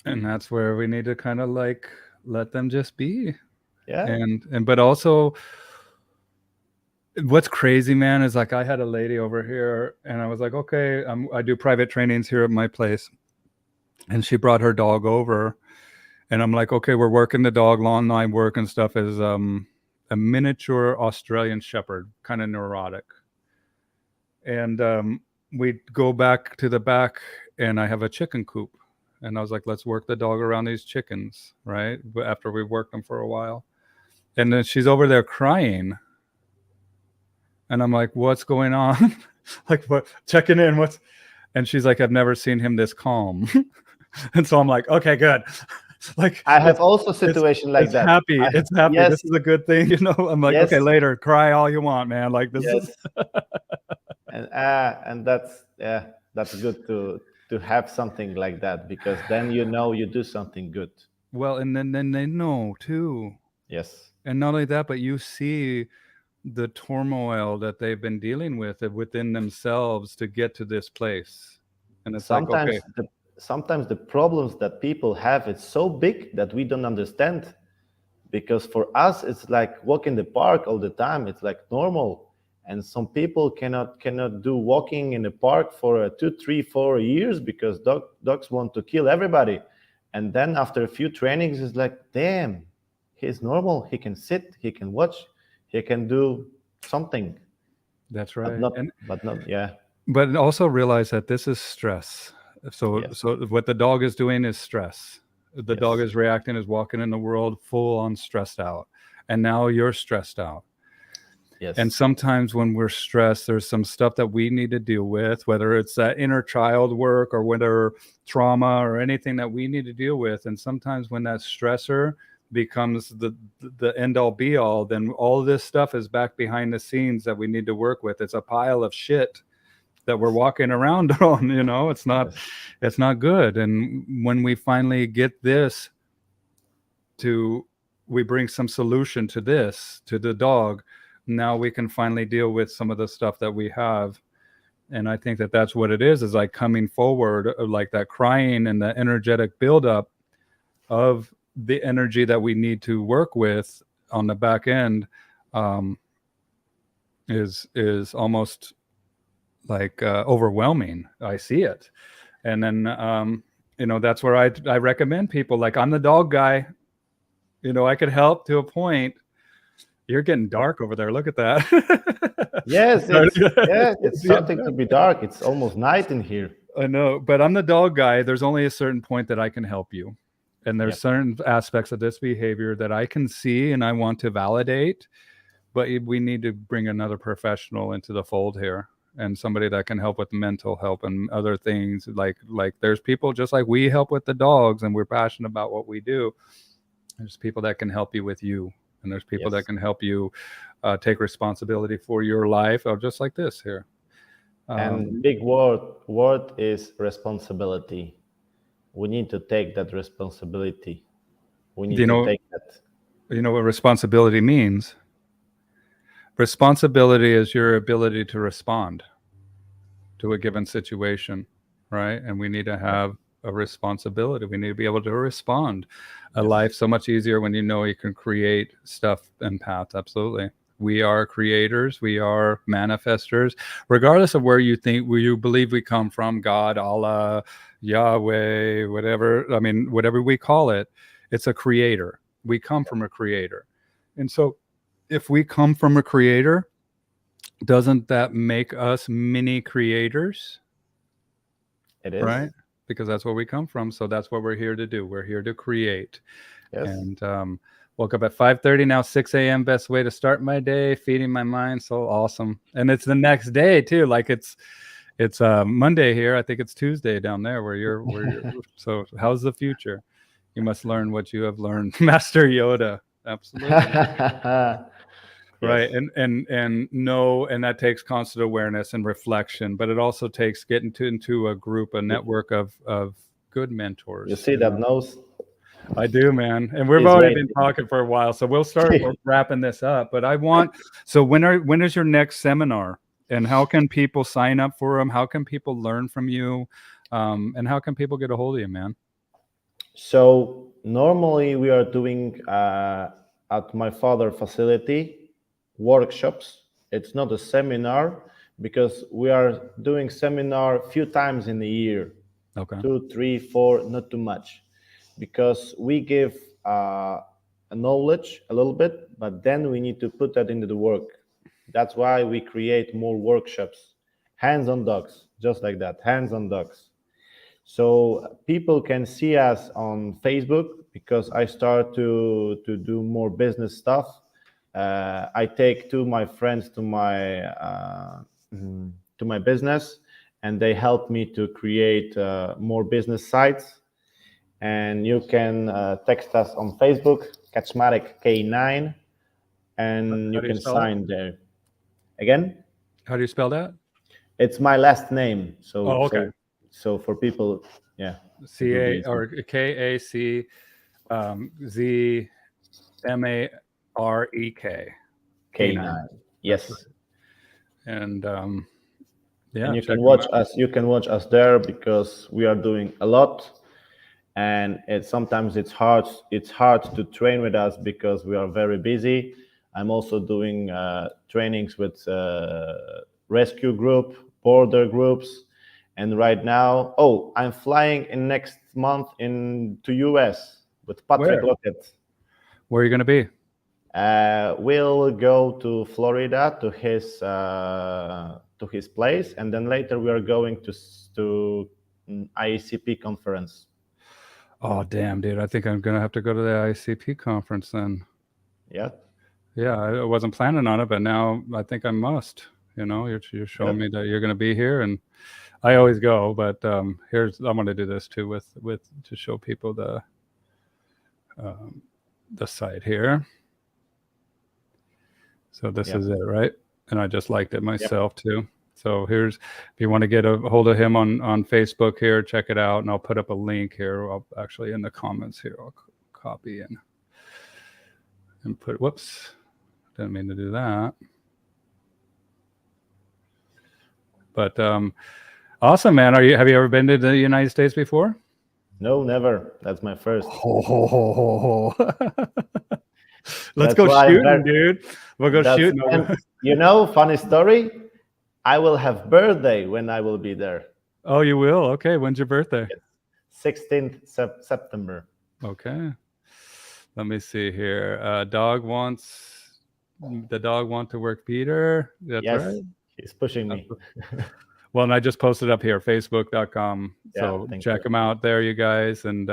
And that's where we need to kind of like let them just be. Yeah. And but also what's crazy, man, is like I had a lady over here and I was like, okay, I do private trainings here at my place. And she brought her dog over. And I'm like, okay, we're working the dog. Long night work and stuff is a miniature Australian Shepherd, kind of neurotic. And we go back to the back, and I have a chicken coop. And I was like, let's work the dog around these chickens, right? But after we worked them for a while. And then she's over there crying. And I'm like, what's going on? Like, what? Checking in. And she's like, I've never seen him this calm. And so I'm like, okay, good. Like I have also situation like that. It's happy. Yes. This is a good thing, I'm like, Yes. okay, later, cry all you want, man. Like this Yes. is And that's good to have something like that, because then you do something good. well, and then they know too. Yes. And not only that, but you see the turmoil that they've been dealing with within themselves to get to this place. And it's Sometimes like, okay, sometimes the problems that people have, it's so big that we don't understand, because for us it's like walk in the park all the time. It's like normal, and some people cannot do walking in the park for 2, 3, 4 years because dogs want to kill everybody. And then after a few trainings, it's like, damn, he's normal. He can sit, he can watch, he can do something. that's right. But not, yeah. But also realize that this is stress. So Yes. so what the dog is doing is stress. The Yes. dog is reacting, is walking in the world full on stressed out. And now you're stressed out. Yes. And sometimes when we're stressed, there's some stuff that we need to deal with, whether it's that inner child work or whether trauma or anything that we need to deal with. And sometimes when that stressor becomes the end all be all, then all this stuff is back behind the scenes that we need to work with. It's a pile of shit that we're walking around on, it's not, Yes. it's not good. And when we finally get this we bring some solution to this, to the dog, now we can finally deal with some of the stuff that we have. And I think that that's what it is like coming forward, like that crying and the energetic buildup of the energy that we need to work with on the back end is almost like overwhelming. I see it. And then that's where I recommend people, like, I'm the dog guy, I could help to a point. You're getting dark over there, look at that. Yes, it's starting to be dark. It's almost night in here. I know, but I'm the dog guy. There's only a certain point that I can help you. And there's certain aspects of this behavior that I can see and I want to validate, but we need to bring another professional into the fold here, and somebody that can help with mental help and other things. Like there's people just like we help with the dogs and we're passionate about what we do. There's people that can help you with you, and there's people that can help you take responsibility for your life, or just like this here. And big word is responsibility. We need to take that responsibility. We need to take that. You know what responsibility means? Responsibility is your ability to respond to a given situation, right? And we need to have a responsibility. We need to be able to respond. A life so much easier when you know you can create stuff and paths. Absolutely. We are creators. We are manifestors, regardless of where you believe we come from, God, Allah, Yahweh, whatever. I mean, whatever we call it, it's a creator. We come from a creator. And so if we come from a creator, doesn't that make us mini creators? It is. Right? Because that's where we come from. So that's what we're here to do. We're here to create. Yes. And woke up at 5:30, now 6 a.m. Best way to start my day, feeding my mind. So awesome. And it's the next day too. Like it's Monday here. I think it's Tuesday down there where you're so how's the future? You must learn what you have learned. Master Yoda. Absolutely. Right. And know, and that takes constant awareness and reflection, but it also takes getting into a group, a network of good mentors. You see that nose? I do, man. And we've already been talking for a while, so we'll start wrapping this up. But so when is your next seminar, and how can people sign up for them? How can people learn from you? And how can people get a hold of you, man? So normally we are doing at my father's facility workshops. It's not a seminar because we are doing seminar a few times in a year. Okay. 2, 3, 4, not too much, because we give a knowledge a little bit, but then we need to put that into the work. That's why we create more workshops, hands-on dogs, just like that, hands-on dogs. So people can see us on Facebook, because I start to do more business stuff. I take 2 of my friends to my business, and they help me to create more business sites. And you can text us on Facebook, Kaczmarek K9, and you can sign there. Again? How do you spell that? It's my last name. So, okay. So for people, yeah. C-A or K-A-C Z-M-A-R-E-K. K9. Yes. Right. And yeah, and you can watch us. You can watch us there, because we are doing a lot, and sometimes it's hard. It's hard to train with us because we are very busy. I'm also doing trainings with rescue group, border groups, and right now, I'm flying in next month to US with Patrick Lockett. Where are you going to be? We'll go to Florida to his place, and then later we are going to ICP conference. Oh damn, dude! I think I'm gonna have to go to the ICP conference then. Yeah. Yeah, I wasn't planning on it, but now I think I must. You know, you're showing me that you're gonna be here, and I always go, but I'm gonna do this too with to show people the site here. So this is it, right? And I just liked it myself too. So if you want to get a hold of him on Facebook here, check it out. And I'll put up a link here. I'll actually in the comments here, I'll copy and put, whoops, didn't mean to do that. But awesome, man. Have you ever been to the United States before? No, never. That's my first. Let's go shooting, dude. We'll go shooting. You know, funny story. I will have birthday when I will be there. Oh, you will? Okay. When's your birthday? 16th September. Okay. Let me see here. The dog want to work Peter. That's right. He's pushing me. Well, and I just posted up here, facebook.com. So check him out there, you guys. And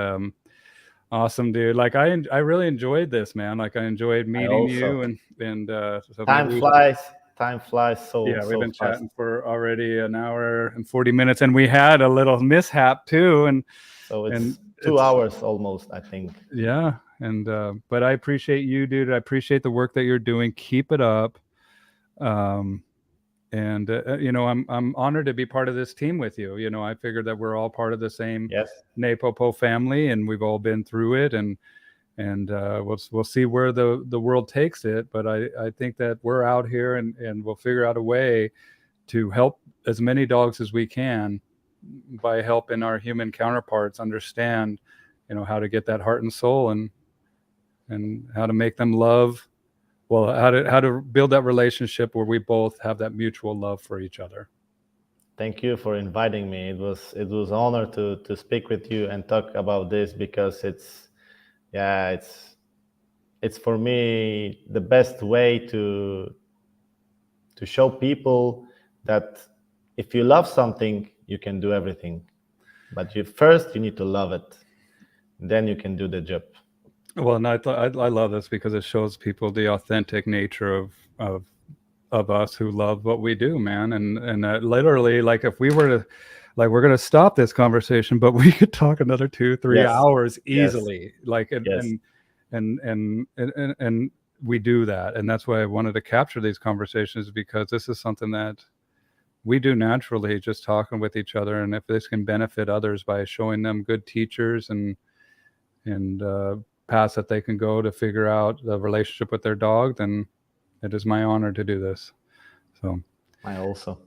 Awesome, dude. Like I really enjoyed this, man. Like I enjoyed meeting you, also. and so Time maybe flies. Time flies yeah, we've so been fast. chatting for already an hour and 40 minutes, and we had a little mishap too, and So and it's two it's hours almost, I think. yeah, and but I appreciate you, dude. I appreciate the work that you're doing. Keep it up. And you know, I'm honored to be part of this team with you. You know, I figured that we're all part of the same Yes. Napopo family, and we've all been through it, and we'll see where the world takes it. But I think that we're out here, and we'll figure out a way to help as many dogs as we can by helping our human counterparts understand, you know, how to get that heart and soul, and how to make them love. Well, how to build that relationship where we both have that mutual love for each other. Thank you for inviting me. It was an honor to speak with you and talk about this, because it's for me the best way to show people that if you love something, you can do everything. But you need to love it. Then you can do the job. Well, and I love this because it shows people the authentic nature of us who love what we do, man. And literally, like if we were to, like, we're gonna stop this conversation, but we could talk another 2-3 Yes. hours Yes. easily. Like Yes. and we do that, and that's why I wanted to capture these conversations, because this is something that we do naturally, just talking with each other. And if this can benefit others by showing them good teachers and paths that they can go to figure out the relationship with their dog, then it is my honor to do this. So I also.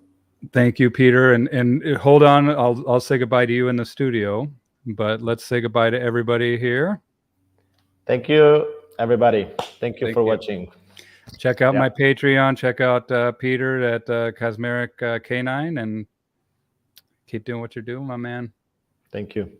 thank you, Peter. And hold on, I'll say goodbye to you in the studio, but let's say goodbye to everybody here. Thank you, everybody. Thank you Thank for you. watching. Check out Yeah. my Patreon. Check out Peter at Kaczmarek K9, and keep doing what you're doing, my man. Thank you.